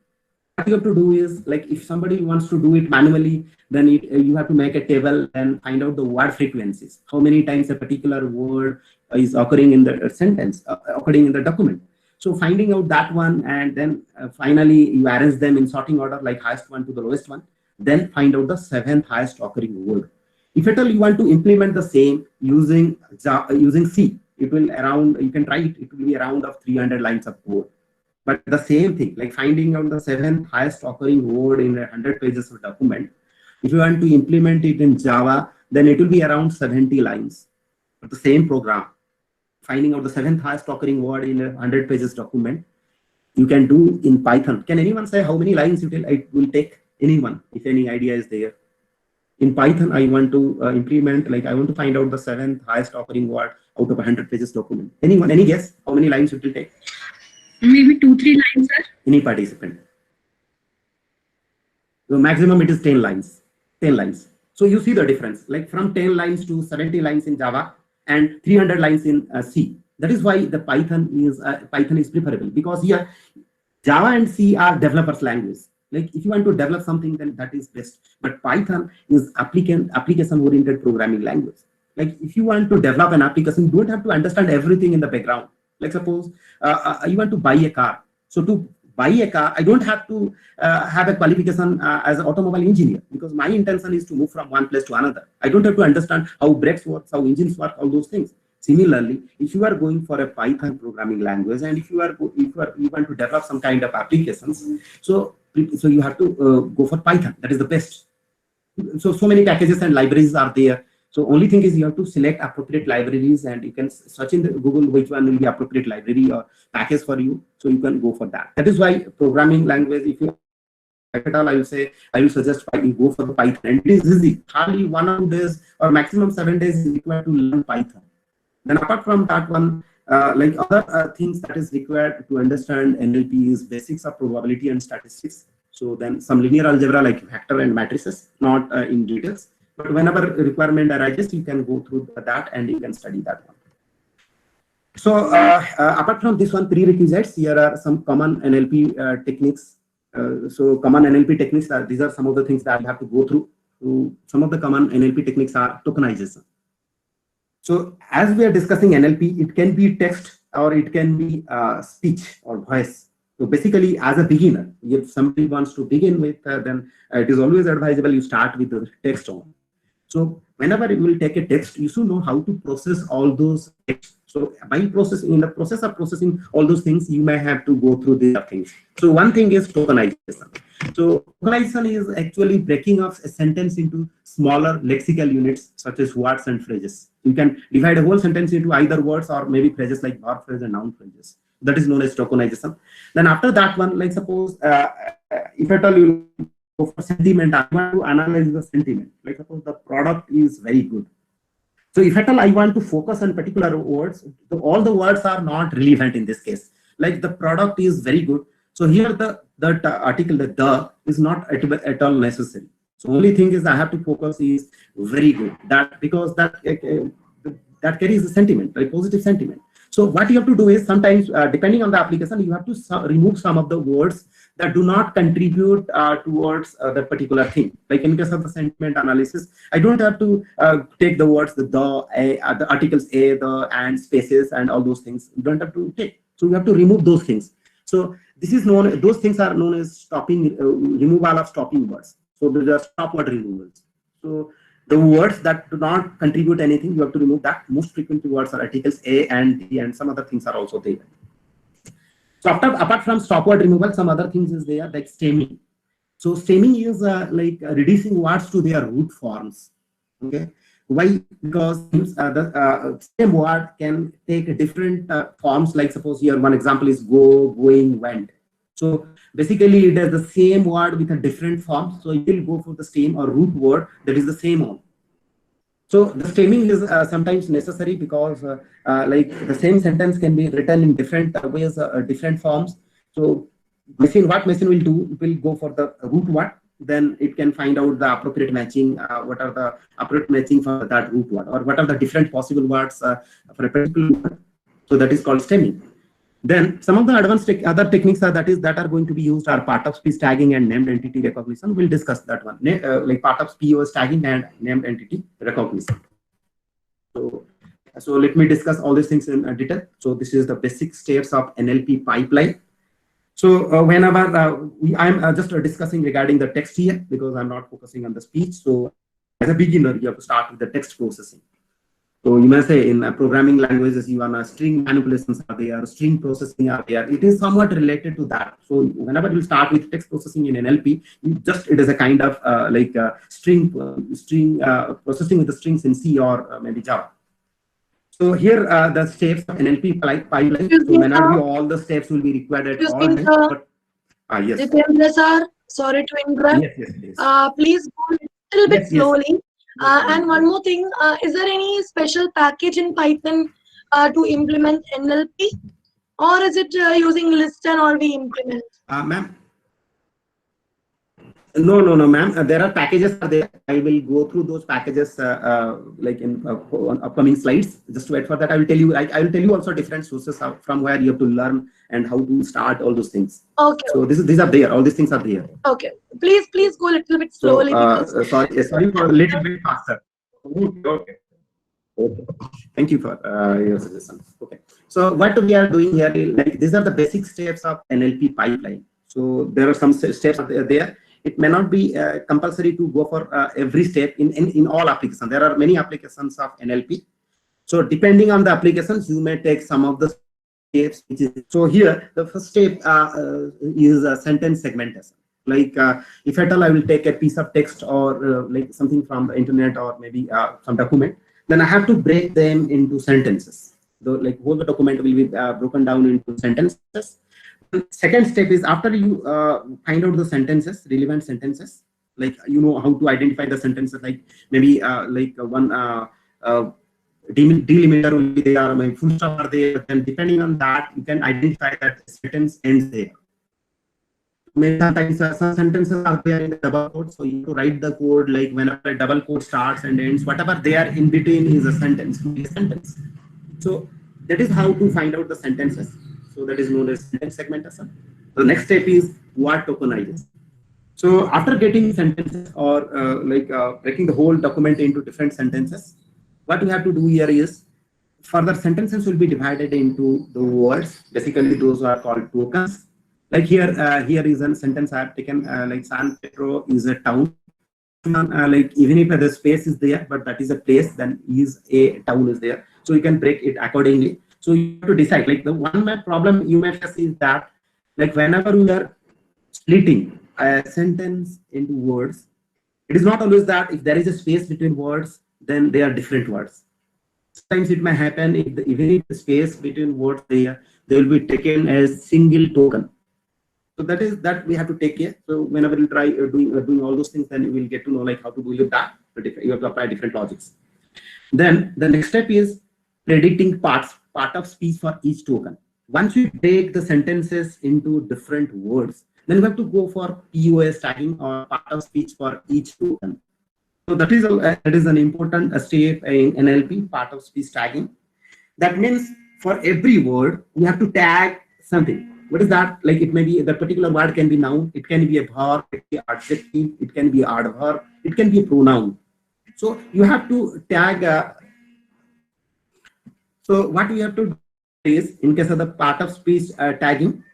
What you have to do is, like if somebody wants to do it manually, then you have to make a table and find out the word frequencies. How many times a particular word is occurring in the sentence, occurring in the document. So finding out that one, and then finally you arrange them in sorting order, like highest one to the lowest one. Then find out the 7th highest occurring word. If at all you want to implement the same using C, it will around, you can try it, it will be around of 300 lines of code. But the same thing, like finding out the 7th highest occurring word in 100 pages of document, if you want to implement it in Java, then it will be around 70 lines. But the same program, finding out the 7th highest occurring word in a 100 pages document, you can do in Python. Can anyone say how many lines it will take? Anyone, if any idea is there? In Python, I want to implement, like I want to find out the 7th highest occurring word out of 100 pages document. Anyone, any guess how many lines it will take? Maybe 2-3 lines, sir. Any participant? The maximum it is 10 lines. 10 lines. So you see the difference, like from 10 lines to 70 lines in Java and 300 lines in C. That is why the Python is preferable, because here Java and C are developers' language. Like if you want to develop something, then that is best. But Python is application-oriented programming language. Like if you want to develop an application, you don't have to understand everything in the background. Like suppose you want to buy a car. So to buy a car, I don't have to have a qualification as an automobile engineer, because my intention is to move from one place to another. I don't have to understand how brakes work, how engines work, all those things. Similarly, if you are going for a Python programming language, and if you want to develop some kind of applications, so you have to go for Python. That is the best. So many packages and libraries are there. So only thing is you have to select appropriate libraries, and you can search in the Google which one will be appropriate library or package for you. So you can go for that. That is why programming language, if you at all, I will suggest you go for the Python. And it is easy. Hardly 1 or 2 days or maximum 7 days is required to learn Python. Then apart from that one, like other things that is required to understand NLP is basics of probability and statistics. So then some linear algebra like vector and matrices, not in details. But whenever requirement arises, you can go through that and you can study that one. So apart from this one, prerequisites, here are some common NLP techniques. So common NLP techniques, these are some of the things that I have to go through. So some of the common NLP techniques are tokenization. So as we are discussing NLP, it can be text or it can be speech or voice. So basically, as a beginner, if somebody wants to begin with, then it is always advisable you start with the text on. So whenever you will take a text, you should know how to process all those texts. So by processing, in the process of processing all those things, you may have to go through these things. So one thing is tokenization. So tokenization is actually breaking up a sentence into smaller lexical units such as words and phrases. You can divide a whole sentence into either words or maybe phrases like verb phrase and noun phrases. That is known as tokenization. Then after that one, like suppose if at all you go for sentiment, I want to analyze the sentiment. Like suppose the product is very good. So if at all I want to focus on particular words, all the words are not relevant in this case. Like the product is very good. So here that article, the is not at all necessary. So only thing is I have to focus is very good. That because that carries the sentiment, like positive sentiment. So what you have to do is sometimes, depending on the application, you have to remove some of the words that do not contribute towards the particular thing. Like in case of the sentiment analysis, I don't have to take the words, the articles a, the, and, spaces, and all those things. You don't have to take. So you have to remove those things. So this is known, those things are known as stopping, removal of stopping words. So these are stop word removals. So the words that do not contribute anything, you have to remove that. Most frequent words are articles A and D, and some other things are also there. So apart from stop word removal, some other things is there, like stemming. So stemming is like reducing words to their root forms. Okay, why? Because the same word can take different forms. Like suppose here one example is go, going, went. So basically it is the same word with a different form. So you will go for the same or root word that is the same one. So the stemming is sometimes necessary because like the same sentence can be written in different ways, different forms. So what machine will do, it will go for the root word, then it can find out the appropriate matching, what are the appropriate matching for that root word, or what are the different possible words for a particular word. So that is called stemming. Then some of the advanced other techniques that are going to be used are part of speech tagging and named entity recognition. We'll discuss that one, like part of POS tagging and named entity recognition. So let me discuss all these things in detail. So this is the basic steps of NLP pipeline. So whenever I'm just discussing regarding the text here, because I'm not focusing on the speech. So as a beginner, you have to start with the text processing. So you may say in programming languages, you are string manipulations are there, string processing are there. It is somewhat related to that. So whenever you start with text processing in NLP, it is a kind of string processing with the strings in C or maybe Java. So here the steps of NLP pipeline. So whenever all the steps will be required at all times. Yes. Jitendra sir, sorry to interrupt. Yes, please. Please go a little bit Yes. slowly. And one more thing, is there any special package in Python to implement NLP, or is it using listen or we implement? Ma'am. No, ma'am. There are packages are there. I will go through those packages like in on upcoming slides. Just wait for that. I will tell you. I will tell you also different sources from where you have to learn and how to start all those things. Okay. So these are there. All these things are there. Okay. Please go a little bit So slowly. Because sorry for a little bit faster. Okay. Thank you for your suggestion. Okay. So what we are doing here, like these are the basic steps of NLP pipeline. So there are some steps there. It may not be compulsory to go for every step in all applications. There are many applications of NLP. So depending on the applications, you may take some of the steps. So here, the first step is a sentence segmentation. Like if at all I will take a piece of text or like something from the internet or maybe some document, then I have to break them into sentences. Like whole the document will be broken down into sentences. Second step is after you find out the sentences, relevant sentences, like you know how to identify the sentences, like maybe like one delimiter will be there, maybe full stop are there, and depending on that you can identify that sentence ends there. Many sometimes some sentences are there in the double quote, so you have to write the code like whenever a double quote starts and ends, whatever there in between is a sentence. So that is how to find out the sentences. So that is known as sentence segmentation. The next step is word tokenization. So after getting sentences or breaking the whole document into different sentences, what we have to do here is further sentences will be divided into the words. Basically, those are called tokens. Like here is a sentence I have taken. Like San Pedro is a town. Like even if the space is there, but that is a place, then is a town is there. So you can break it accordingly. So you have to decide. Like the one problem you may face is that, like whenever we are splitting a sentence into words, it is not always that if there is a space between words, then they are different words. Sometimes it may happen even if the space between words they will be taken as single token. So that we have to take care. So whenever you try doing all those things, then you will get to know like how to do that. You have to apply different logics. Then the next step is predicting part of speech for each token. Once we break the sentences into different words, then we have to go for POS tagging or part of speech for each token. So that is an important step in NLP, part of speech tagging. That means for every word, we have to tag something. What is that? Like it may be the particular word can be noun, it can be a verb, it can be adjective, it can be adverb, it can be a pronoun. So you have to tag. So what we have to do is, in case of the part of speech tagging,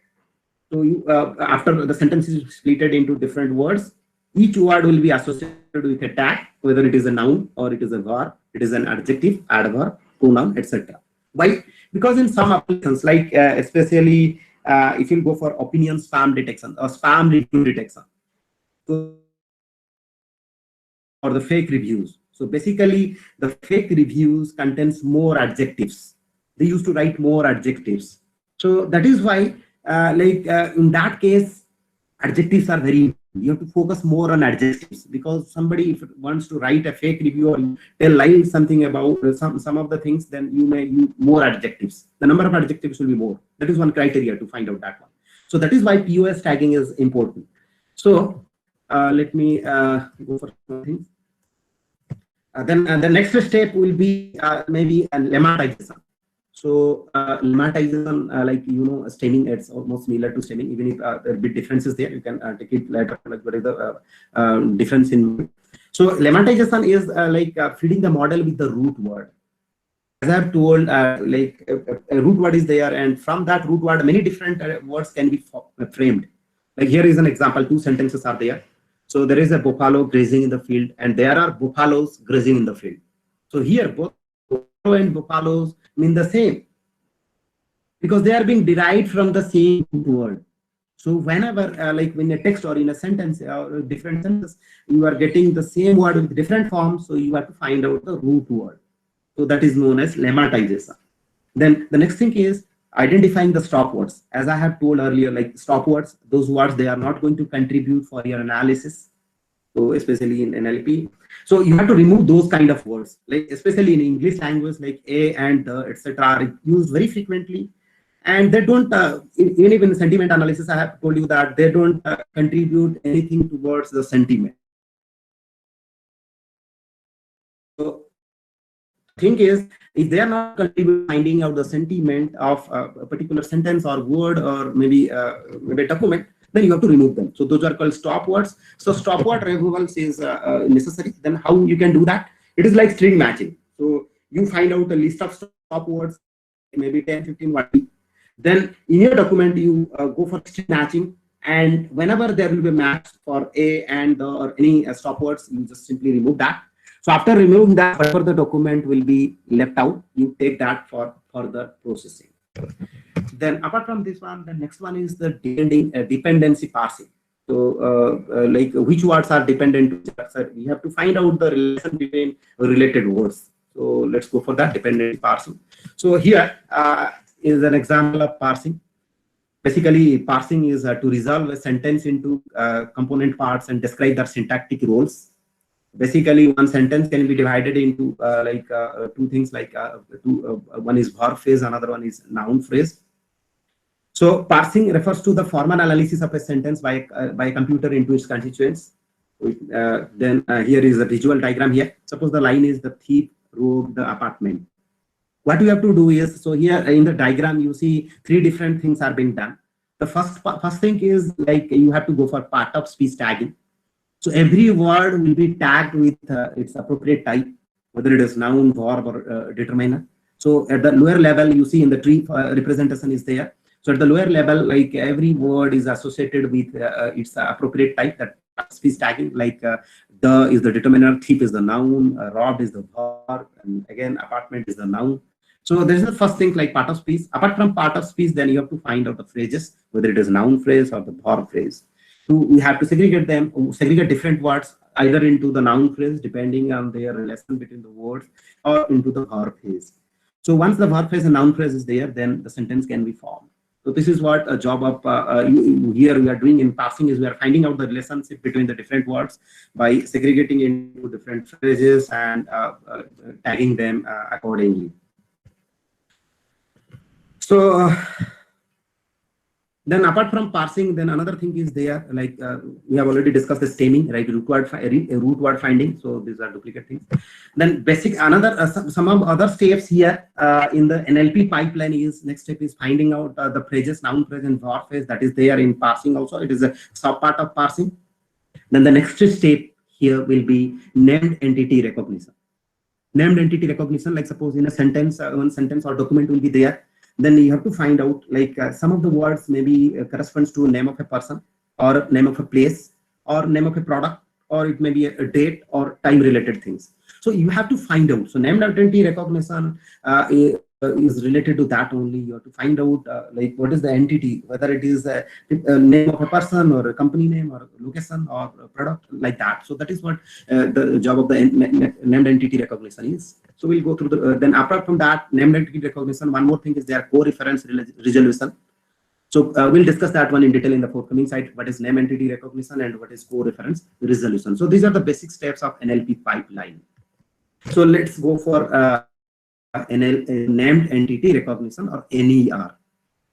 so you after the sentence is split into different words, each word will be associated with a tag, whether it is a noun or it is a verb, it is an adjective, adverb, pronoun, etc. Why? Because in some applications, like especially if you go for opinion spam detection or spam review detection, so or the fake reviews. So basically, the fake reviews contains more adjectives. They used to write more adjectives. So that is why, in that case, adjectives are very important. You have to focus more on adjectives, because somebody if wants to write a fake review or tell something about some of the things, then you may use more adjectives. The number of adjectives will be more. That is one criteria to find out that one. So that is why POS tagging is important. So let me go for something. Then the next step will be maybe a lemmatization. So lemmatization, stemming, it's almost similar to stemming, even if there are big differences there. You can take it later, like what is the difference in. So lemmatization is feeding the model with the root word. As I have told, a root word is there, and from that root word, many different words can be framed. Like here is an example, 2 sentences are there. So there is a buffalo grazing in the field, and there are buffaloes grazing in the field. So here both and buffaloes mean the same because they are being derived from the same word. So whenever, like in a text or in a sentence or different sentences, you are getting the same word with different forms. So you have to find out the root word. So that is known as lemmatization. Then the next thing is identifying the stop words. As I have told earlier, like stop words, those words, they are not going to contribute for your analysis. So especially in NLP. So you have to remove those kind of words, like especially in English language, like a and the, etc. are used very frequently. And they don't, even in sentiment analysis, I have told you that they don't contribute anything towards the sentiment. So thing is, if they are not contributing finding out the sentiment of a particular sentence or word or maybe a document, then you have to remove them. So those are called stop words. So stop word removal is necessary. Then how you can do that? It is like string matching. So you find out a list of stop words, maybe 10, 15, 20. Then in your document, you go for string matching. And whenever there will be a match for a and the or any stop words, you just simply remove that. So after removing that, whatever the document will be left out, you take that for further processing. Then apart from this one, the next one is the dependency parsing. So like which words are dependent to each other. We have to find out the relation between related words. So let's go for that dependency parsing. So here is an example of parsing. Basically, parsing is to resolve a sentence into component parts and describe their syntactic roles. Basically, one sentence can be divided into two things, like one is verb phrase, another one is noun phrase. So parsing refers to the formal analysis of a sentence by a computer into its constituents. Then here is a visual diagram here. Suppose the line is the thief robbed the apartment. What you have to do is, so here in the diagram, you see three different things are being done. The first thing is like you have to go for part of speech tagging. So every word will be tagged with its appropriate type, whether it is noun, verb, or determiner. So at the lower level, you see in the tree representation is there. So at the lower level, like every word is associated with its appropriate type, that speech tagging, like the is the determiner, thief is the noun, robbed is the verb, and again apartment is the noun. So this is the first thing, like part of speech. Apart from part of speech, then you have to find out the phrases, whether it is noun phrase or the verb phrase. So we have to segregate them, segregate different words either into the noun phrase depending on their relation between the words, or into the verb phrase. So once the verb phrase and noun phrase is there, then the sentence can be formed. So this is what a job of here we are doing in parsing is we are finding out the relationship between the different words by segregating into different phrases and tagging them accordingly. So then apart from parsing, then another thing is there, like we have already discussed the stemming, right? Root word finding. So these are duplicate things. Then basic, another some of other steps here in the NLP pipeline is, next step is finding out the phrases, noun phrase and verb phrase, that is there in parsing also. It is a sub part of parsing. Then the next step here will be named entity recognition. Named entity recognition, like suppose in a sentence, one sentence or document will be there. Then you have to find out, like some of the words maybe corresponds to name of a person or name of a place or name of a product, or it may be a date or time related things. So you have to find out. So named identity recognition is related to that only. You have to find out like what is the entity, whether it is a name of a person or a company name or a location or a product, like that. So that is what the job of the named entity recognition is. So we'll go through the, then apart from that, named entity recognition, one more thing is their co-reference resolution. So we'll discuss that one in detail in the forthcoming slide, what is name entity recognition and what is co-reference resolution. So these are the basic steps of NLP pipeline. So let's go for named entity recognition, or NER.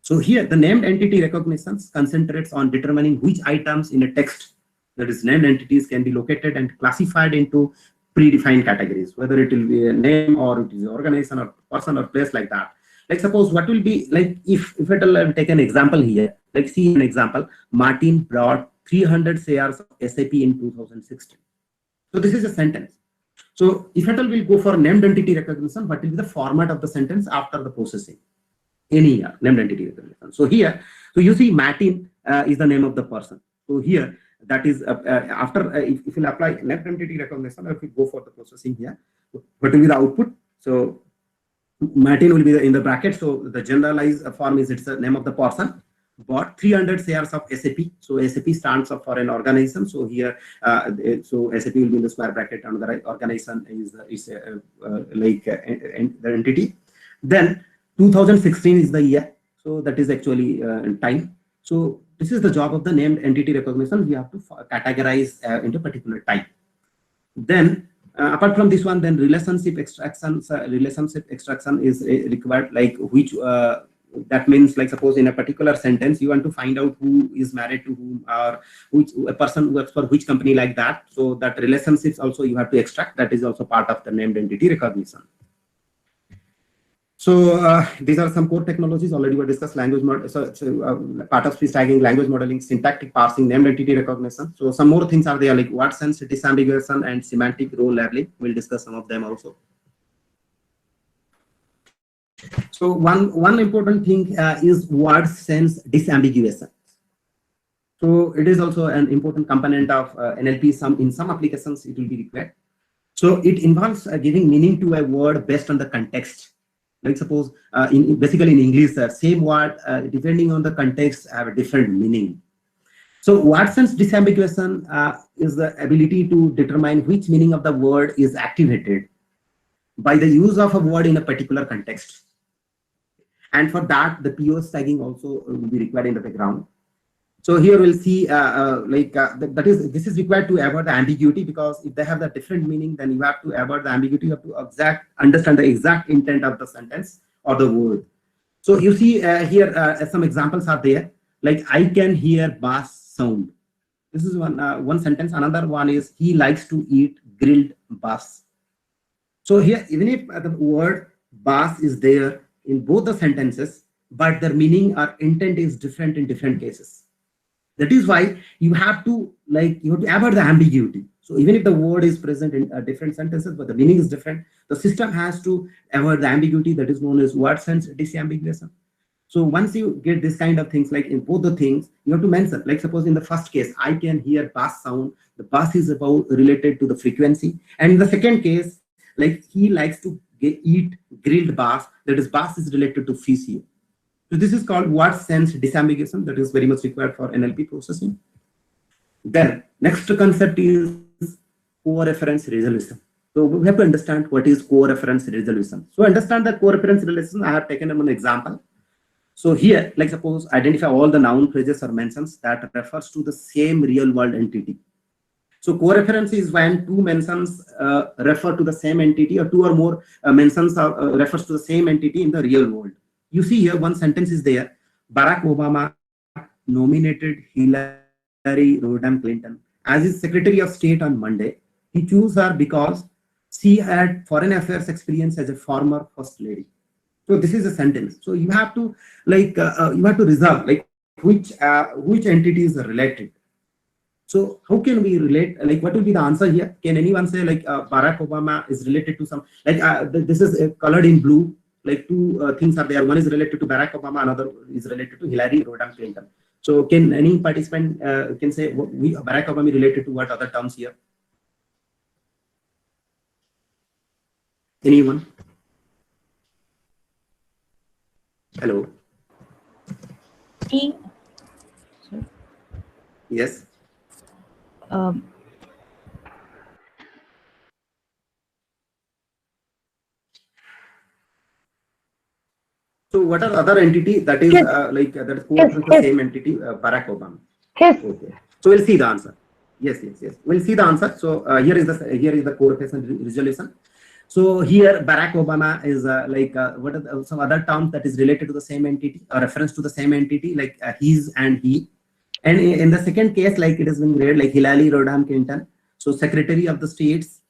So here the named entity recognition concentrates on determining which items in a text, that is named entities, can be located and classified into predefined categories, whether it will be a name or it is an organization or person or place, like that. Like suppose what will be, like if it will take an example here, like see an example, Martin brought 300 shares of SAP in 2016. So this is a sentence. So if at all will go for named entity recognition, what will be the format of the sentence after the processing? NER, named entity recognition. So here, so you see Martin is the name of the person. So here, that is after if you apply named entity recognition, or if you go for the processing here, what will be the output? So Martin will be in the bracket. So the generalized form is it's the name of the person. Bought 300 shares of SAP. So SAP stands for an organism. So here, so SAP will be in the square bracket, and the organization is the entity. Then 2016 is the year. So that is actually time. So this is the job of the named entity recognition. We have to categorize into particular type. Then apart from this one, then relationship extraction is required, like which that means, like suppose in a particular sentence you want to find out who is married to whom, or which a person works for which company, like that. So that relationships also you have to extract. That is also part of the named entity recognition. So these are some core technologies already were discussed: language model, part of speech tagging, language modeling, syntactic parsing, named entity recognition. So some more things are there, like word sense disambiguation and semantic role labeling. We'll discuss some of them also. So one important thing is word sense disambiguation. So it is also an important component of NLP. In some applications it will be required. So it involves giving meaning to a word based on the context. Like suppose basically in English, same word depending on the context have a different meaning. So word sense disambiguation is the ability to determine which meaning of the word is activated by the use of a word in a particular context. And for that, the POS tagging also will be required in the background. So here we'll see this is required to avoid the ambiguity, because if they have the different meaning, then you have to avoid the ambiguity. You have to understand the exact intent of the sentence or the word. So you see here some examples are there, like I can hear bass sound. This is one sentence. Another one is he likes to eat grilled bass. So here, even if the word bass is there in both the sentences, but their meaning or intent is different in different cases. That is why you have to avoid the ambiguity. So even if the word is present in different sentences, but the meaning is different, the system has to avoid the ambiguity. That is known as word sense disambiguation. So once you get this kind of things, like in both the things, you have to mention, like suppose in the first case, I can hear bass sound. The bass is related to the frequency. And in the second case, like he likes to eat grilled bass, that is bass is related to physio. So this is called word sense disambiguation. That is very much required for NLP processing. Then next concept is co-reference resolution. So we have to understand what is co-reference resolution. So understand the co-reference resolution. I have taken an example. So here, like suppose identify all the noun phrases or mentions that refers to the same real world entity. So co-reference is when two mentions refer to the same entity, or two or more mentions refers to the same entity in the real world. You see here one sentence is there. Barack Obama nominated Hillary Rodham Clinton as his Secretary of State on Monday. He chose her because she had foreign affairs experience as a former First Lady. So this is a sentence. So you have to resolve like which entities are related. So how can we relate? Like what will be the answer here? Can anyone say like Barack Obama is related to some, like this is colored in blue. Like two things are there. One is related to Barack Obama, another is related to Hillary Rodham Clinton. So can any participant can say Barack Obama related to what other terms here? Anyone? Hello. Yes. So what are other entity that is that is the same entity, Barack Obama? Yes. Okay. So we'll see the answer. Yes. We'll see the answer. So here is the co-reference resolution. So here Barack Obama is what are some other terms that is related to the same entity, or reference to the same entity, like his and he. And in the second case, like it has been read like Hillary Rodham Clinton. So Secretary of the States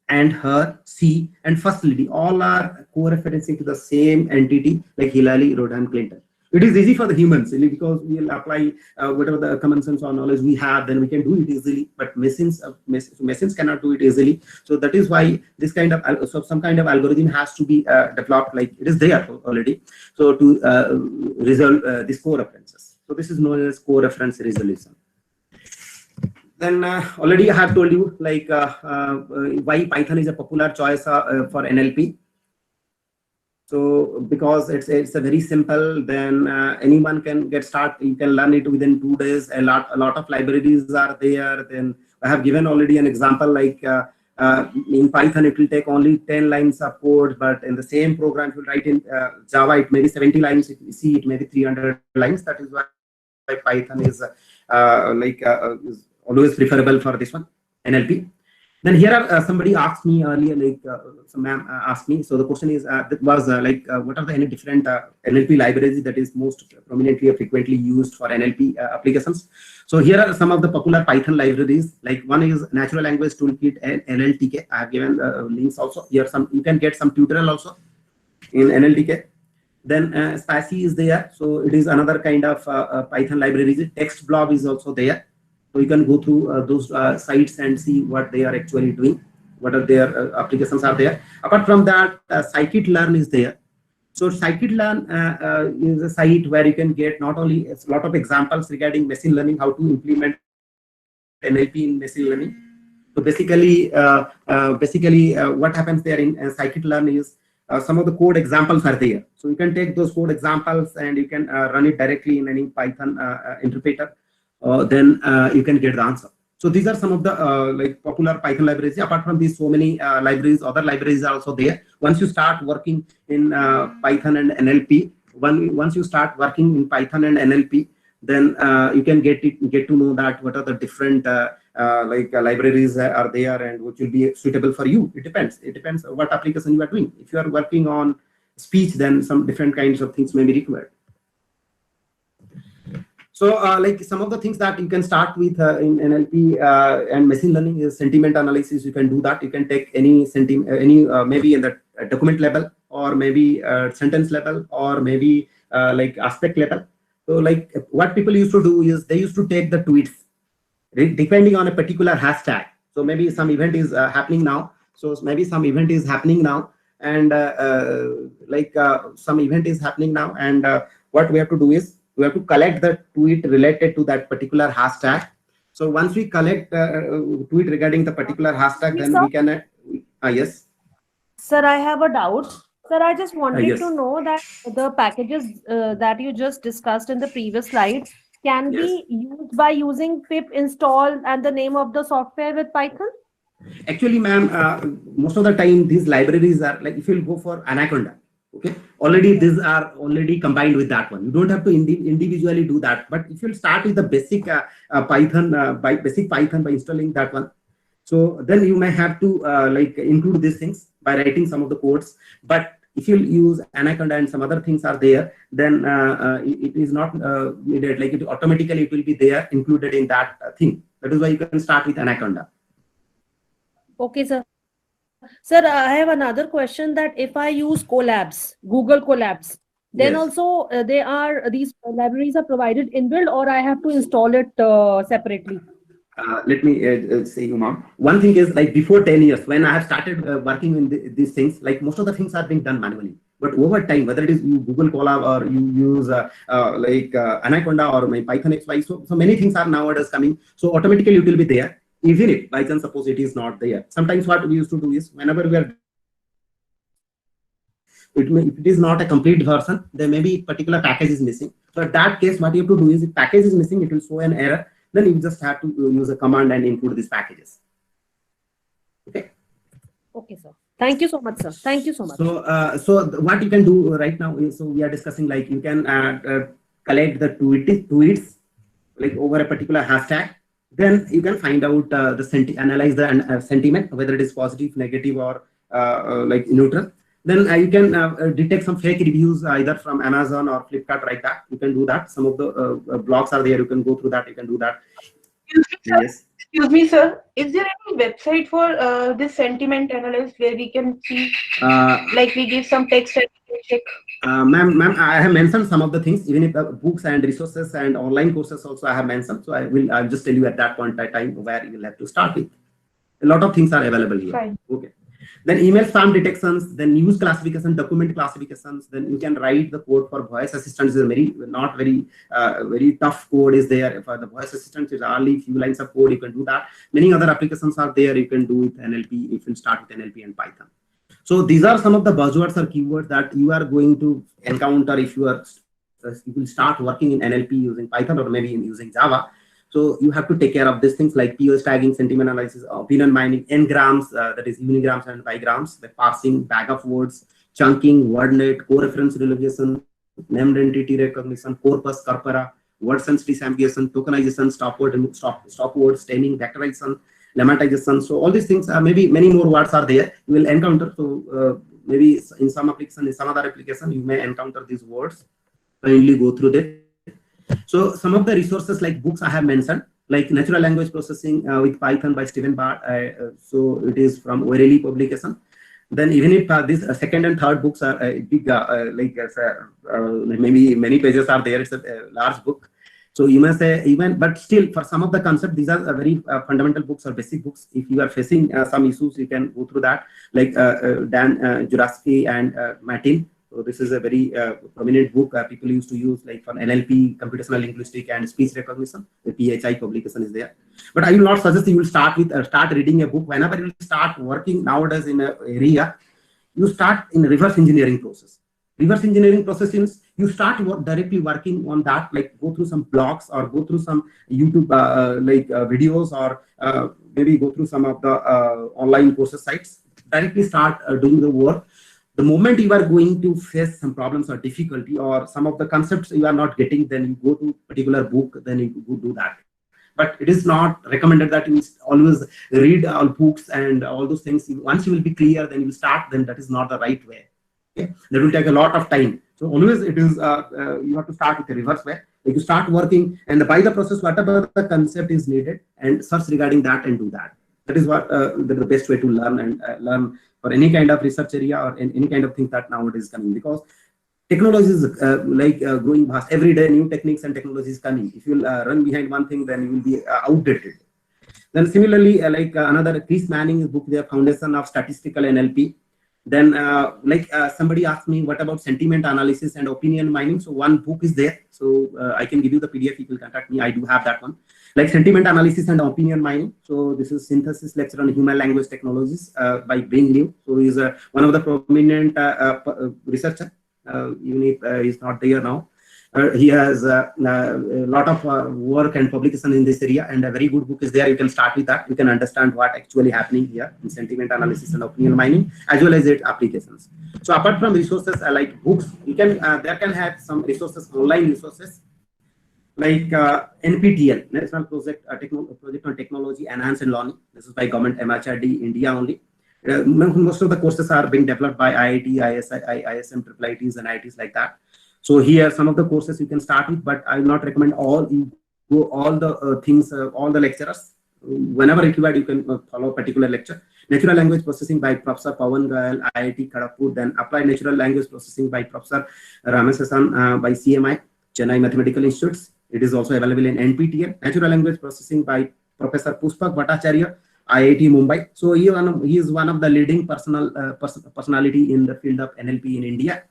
and her, she, and First Lady, all are co-referencing to the same entity like Hillary Rodham Clinton. It is easy for the humans because we will apply whatever the common sense or knowledge we have, then we can do it easily. But machines cannot do it easily. So that is why this kind of some kind of algorithm has to be developed. Like it is there already. So to resolve these co-references. So this is known as co-reference resolution. Then already I have told you like why Python is a popular choice for NLP. So because it's a very simple, then anyone can get started. You can learn it within 2 days. A lot of libraries are there. Then I have given already an example, like in Python it will take only 10 lines of code, but in the same program if you write in Java it may be 70 lines. If you see, it may be 300 lines. That is why Python is is always preferable for this one, NLP. Then here are somebody asked me earlier, like some ma'am asked me. So the question is that was what are the any different NLP libraries that is most prominently or frequently used for NLP applications? So here are some of the popular Python libraries. Like one is Natural Language Toolkit and NLTK. I have given links also. Here some you can get some tutorial also in NLTK. Then Spacy is there. So it is another kind of Python library. TextBlob is also there. So you can go through those sites and see what they are actually doing, what are their applications are there. Apart from that, scikit-learn is there. So scikit-learn is a site where you can get not only a lot of examples regarding machine learning, how to implement NLP in machine learning. So basically, what happens there in scikit-learn is some of the code examples are there. So you can take those code examples and you can run it directly in any Python interpreter. Then you can get the answer. So these are some of the popular Python libraries. Apart from these, so many libraries, other libraries are also there. Once you start working in Python and NLP, once you start working in Python and NLP, then you can get to know that what are the different libraries are there and which will be suitable for you. It depends. It depends what application you are doing. If you are working on speech, then some different kinds of things may be required. So like some of the things that you can start with in NLP and machine learning is sentiment analysis. You can do that. You can take any maybe in the document level, or maybe sentence level, or maybe like aspect level. So like what people used to do is they used to take the tweets depending on a particular hashtag. So maybe some event is happening now. So maybe some event is happening now, and some event is happening now, and what we have to do is we have to collect the tweet related to that particular hashtag. So once we collect tweet regarding the particular hashtag, then we can yes. Sir, I have a doubt. Sir, I just wanted Yes. to know that the packages that you just discussed in the previous slide can be used by using pip install and the name of the software with Python? Actually, ma'am, most of the time these libraries are like, if you'll go for Anaconda, okay, already these are already combined with that one. You don't have to individually do that. But if you'll start with the basic Python by installing that one, so then you may have to include these things by writing some of the codes. But if you use Anaconda and some other things are there, then it is not needed. Like it automatically it will be there included in that thing. That is why you can start with Anaconda. Okay, sir. Sir, I have another question, that if I use Colabs, Google Colabs, then Yes. also these libraries are provided inbuilt, or I have to install it separately? Let me say you now. One thing is, like before 10 years, when I have started working in these things, like most of the things are being done manually. But over time, whether it is you Google Colab or you use Anaconda or my Python XY, so many things are nowadays coming. So automatically it will be there. Even if by chance suppose it is not there. Sometimes what we used to do is whenever we are, if it is not a complete version, there may be particular package is missing. So in that case, what you have to do is, if package is missing, it will show an error. Then you just have to use a command and include these packages. Okay. Okay, sir. Thank you so much, sir. Thank you so much. So, what you can do right now is, so we are discussing, like you can collect the tweets like over a particular hashtag. Then you can find out analyze the sentiment, whether it is positive, negative, or like neutral. Then you can detect some fake reviews either from Amazon or Flipkart, like that. You can do that. Some of the blogs are there. You can go through that. You can do that. Yes. Excuse me, sir. Is there any website for this sentiment analysis where we can see, like we give some text and we check? Ma'am, I have mentioned some of the things, even if books and resources and online courses also I have mentioned. So I'll just tell you at that point in time where you will have to start with. A lot of things are available here. Fine. Okay. Then email spam detections, then news classification, document classifications. Then you can write the code for voice assistants. Is very tough code is there. For the voice assistants, it's only few lines of code. You can do that. Many other applications are there. You can do with NLP. If you start with NLP and Python. So these are some of the buzzwords or keywords that you are going to encounter if you will start working in NLP using Python or maybe in using Java. So you have to take care of these things like POS tagging, sentiment analysis, opinion mining, n-grams, that is unigrams and bigrams, the parsing, bag of words, chunking, wordnet, co-reference relocation, named entity recognition, corpus, corpora, word sense disambiguation, tokenization, stop words, stemming, vectorization, lemmatization. So all these things, maybe many more words are there you will encounter. So maybe in some application, in some other application, you may encounter these words. Kindly go through that. So some of the resources like books I have mentioned, like Natural Language Processing with Python by Stephen Bart. So it is from O'Reilly publication. Then even if this second and third books are big, maybe many pages are there, it's a large book. So you may say even, but still for some of the concepts, these are very fundamental books or basic books. If you are facing some issues, you can go through that, like Dan Jurafsky and Martin. So this is a very prominent book people used to use like for NLP, computational linguistics and speech recognition. The PHI publication is there. But I will not suggest you will start with start reading a book. Whenever you start working nowadays in an area, you start in reverse engineering process. Reverse engineering process means you start directly working on that, like go through some blogs or go through some YouTube videos or maybe go through some of the online courses sites. Directly start doing the work. The moment you are going to face some problems or difficulty or some of the concepts you are not getting, then you go to a particular book, then you go do that. But it is not recommended that you always read all books and all those things. Once you will be clear, then you start, then that is not the right way. Okay? That will take a lot of time. So always it is, you have to start with the reverse way. Like you start working and by the process, whatever the concept is needed and search regarding that and do that. That is what the best way to learn and learn for any kind of research area or any kind of thing that nowadays is coming, because technology is growing fast. Every day new techniques and technologies coming. If you run behind one thing, then you will be outdated. Then similarly, another Chris Manning's book, The Foundation of Statistical NLP. Then somebody asked me, what about sentiment analysis and opinion mining? So one book is there. So I can give you the PDF. You will contact me. I do have that one. Like sentiment analysis and opinion mining. So this is synthesis lecture on human language technologies by Bing Liu. So he's one of the prominent researcher. Even if he's not there now. He has a lot of work and publication in this area, and a very good book is there. You can start with that. You can understand what actually happening here in sentiment analysis and opinion mining, as well as its applications. So apart from resources like books, you can there can have some resources, online resources like NPTEL, National Project on Technology Enhanced Learning. This is by government MHRD India only. Most of the courses are being developed by IIT, ISM, IITs, and IITs like that. So here, some of the courses you can start with, but I will not recommend all. You go all the things, all the lecturers. Whenever required, you can follow a particular lecture. Natural Language Processing by Professor Pawan Goyal, IIT Kharagpur. Then Applied Natural Language Processing by Professor Ramesh Hassan by CMI, Chennai Mathematical Institutes. It is also available in NPTEL. Natural Language Processing by Professor Pushpak Bhattacharya, IIT Mumbai. So he is one of the leading personality in the field of NLP in India.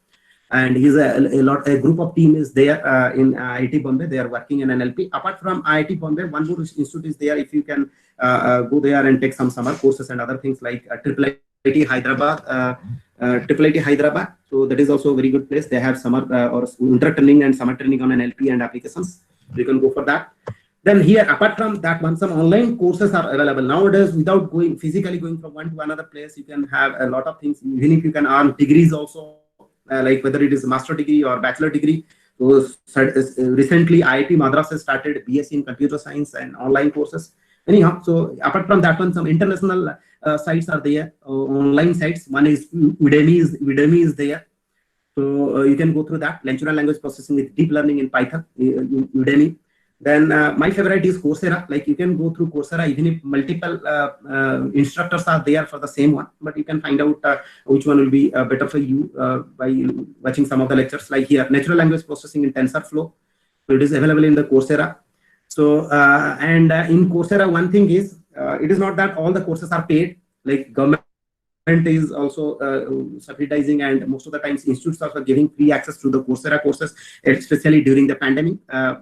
And he's a group of team is there in IIT Bombay. They are working in NLP. Apart from IIT Bombay, one more institute is there. If you can go there and take some summer courses and other things like IIT Hyderabad, IIT Hyderabad. So that is also a very good place. They have summer or winter training and summer training on NLP and applications. You can go for that. Then here, apart from that one, some online courses are available nowadays. Without physically going from one to another place, you can have a lot of things. Even if you can earn degrees also. Like whether it is a master degree or bachelor degree. So recently IIT Madras has started BSc in computer science and online courses. Anyhow, so apart from that one, some international sites are there, online sites. One is Udemy is there. So you can go through that. Natural language processing with deep learning in Python, Udemy. Then my favorite is Coursera. Like you can go through Coursera even if multiple instructors are there for the same one, but you can find out which one will be better for you by watching some of the lectures. Like here, natural language processing in TensorFlow. So it is available in the Coursera. So in Coursera, one thing is it is not that all the courses are paid. Like government is also subsidizing, and most of the times institutes are giving free access to the Coursera courses, especially during the pandemic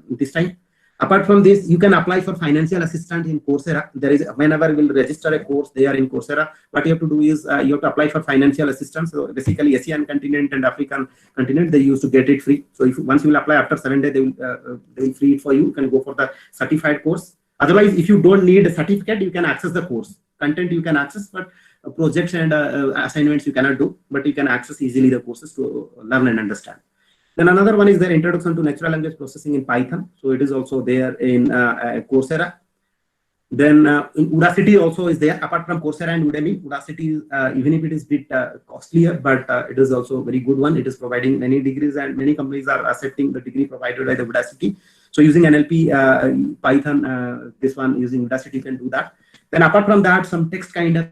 this time. Apart from this, you can apply for financial assistance in Coursera. There is, whenever you will register a course there in Coursera, what you have to do is you have to apply for financial assistance. So basically, Asian continent and African continent, they used to get it free. So if once you will apply after 7 days, they will free it for you. You can go for the certified course. Otherwise, if you don't need a certificate, you can access the course. Content you can access, but projects and assignments you cannot do. But you can access easily the courses to learn and understand. Then another one is their introduction to natural language processing in Python. So it is also there in Coursera. Then in Udacity also is there. Apart from Coursera and Udemy, Udacity, even if it is a bit costlier, but it is also a very good one. It is providing many degrees, and many companies are accepting the degree provided by the Udacity. So using NLP, Python, this one using Udacity can do that. Then apart from that, some text kind of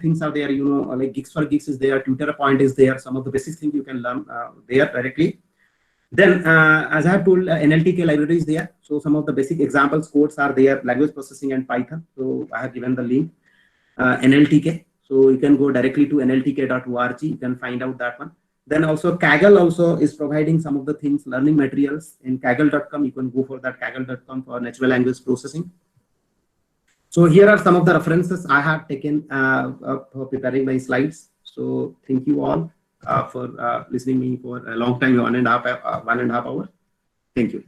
things are there, you know, like Gigs for Geeks is there, TutorPoint is there. Some of the basic things you can learn there directly. Then, as I have told, NLTK library is there. So some of the basic examples codes are there, language processing and Python. So I have given the link, NLTK. So you can go directly to nltk.org. You can find out that one. Then also Kaggle also is providing some of the things, learning materials in kaggle.com. You can go for that kaggle.com for natural language processing. So here are some of the references I have taken for preparing my slides. So thank you all for listening to me for a long time, 1.5 hours. Thank you.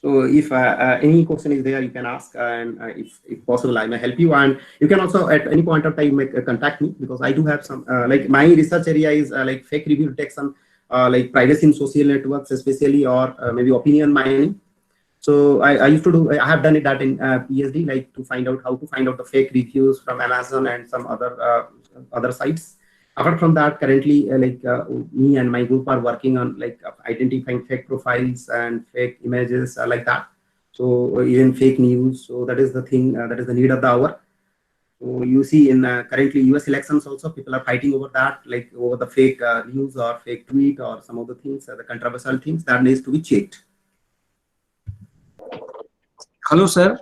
So if any question is there, you can ask, and if possible, I may help you. And you can also at any point of time contact me, because I do have some, like my research area is like fake review detection, like privacy in social networks especially, or maybe opinion mining. So I used to do, I have done it that in PhD, like to find out how to find out the fake reviews from Amazon and some other sites. Apart from that, currently me and my group are working on like identifying fake profiles and fake images like that. So even fake news. So that is the thing, that is the need of the hour. So you see in currently US elections also, people are fighting over that, like over the fake news or fake tweet or some of the things, the controversial things that needs to be checked. Hello, sir.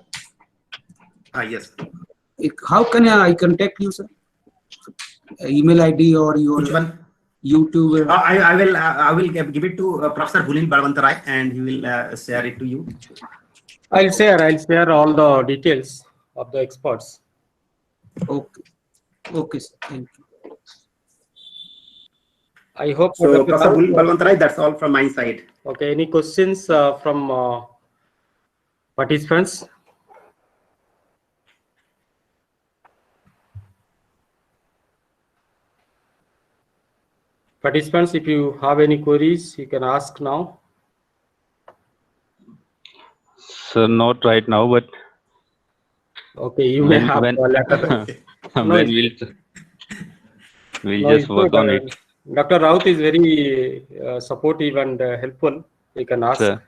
Yes. How can I contact you, sir? Email ID or your Which one? YouTube? I will give it to Professor Bulin Balwantarai, and he will share it to you. I'll share all the details of the experts. Okay. Okay, sir. Thank you. I hope. So, Professor Bulin Balwantarai, that's all from my side. Okay. Any questions from participants? Participants, if you have any queries, you can ask now. Sir, not right now, but okay, you may have later. we'll just work on it. Dr. Raut is very supportive and helpful. You can ask. Sir.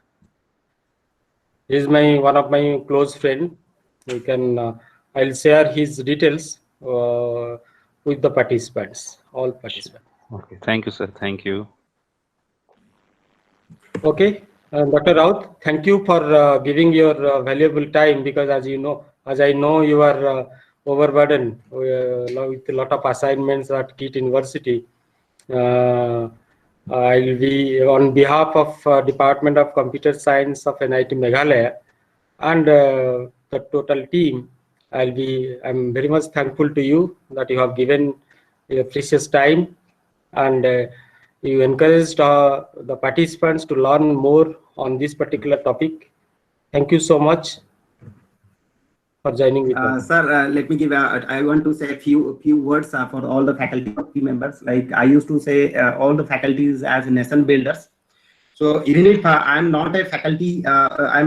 He is one of my close friend. You can. I'll share his details with the participants, all participants. Okay. Thank you, sir. Thank you. Okay, Dr. Raut, thank you for giving your valuable time, because as I know, you are overburdened with a lot of assignments at KIT University. I'll be on behalf of Department of Computer Science of NIT Meghalaya and the total team. I'm very much thankful to you that you have given your precious time, and you encouraged the participants to learn more on this particular topic. Thank you so much for joining with us. Sir, let me give, I want to say a few words for all the faculty members. Like I used to say, all the faculties as nation builders. So even if I'm not a faculty, by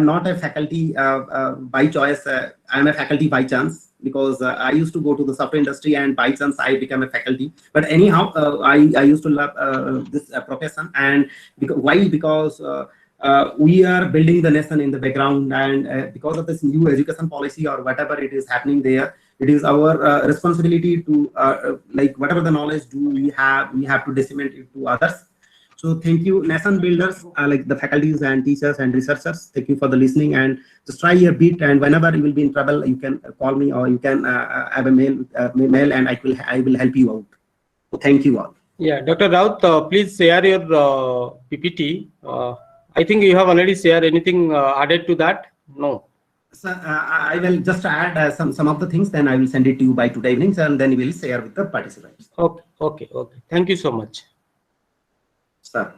choice, I'm a faculty by chance, because I used to go to the software industry and by chance I became a faculty. But anyhow, I used to love this profession. And why? Because we are building the nation in the background, and because of this new education policy or whatever it is happening there, it is our responsibility to like whatever the knowledge we have to disseminate it to others. So thank you, nation builders, like the faculties and teachers and researchers. Thank you for the listening, and just try your bit. And whenever you will be in trouble, you can call me, or you can have a mail, and I will help you out. So thank you all. Yeah, Dr. Raut, please share your PPT. I think you have already shared. Anything added to that? No. So, I will just add some of the things, then I will send it to you by today evening, and then we will share with the participants. Okay. Thank you so much. Sir.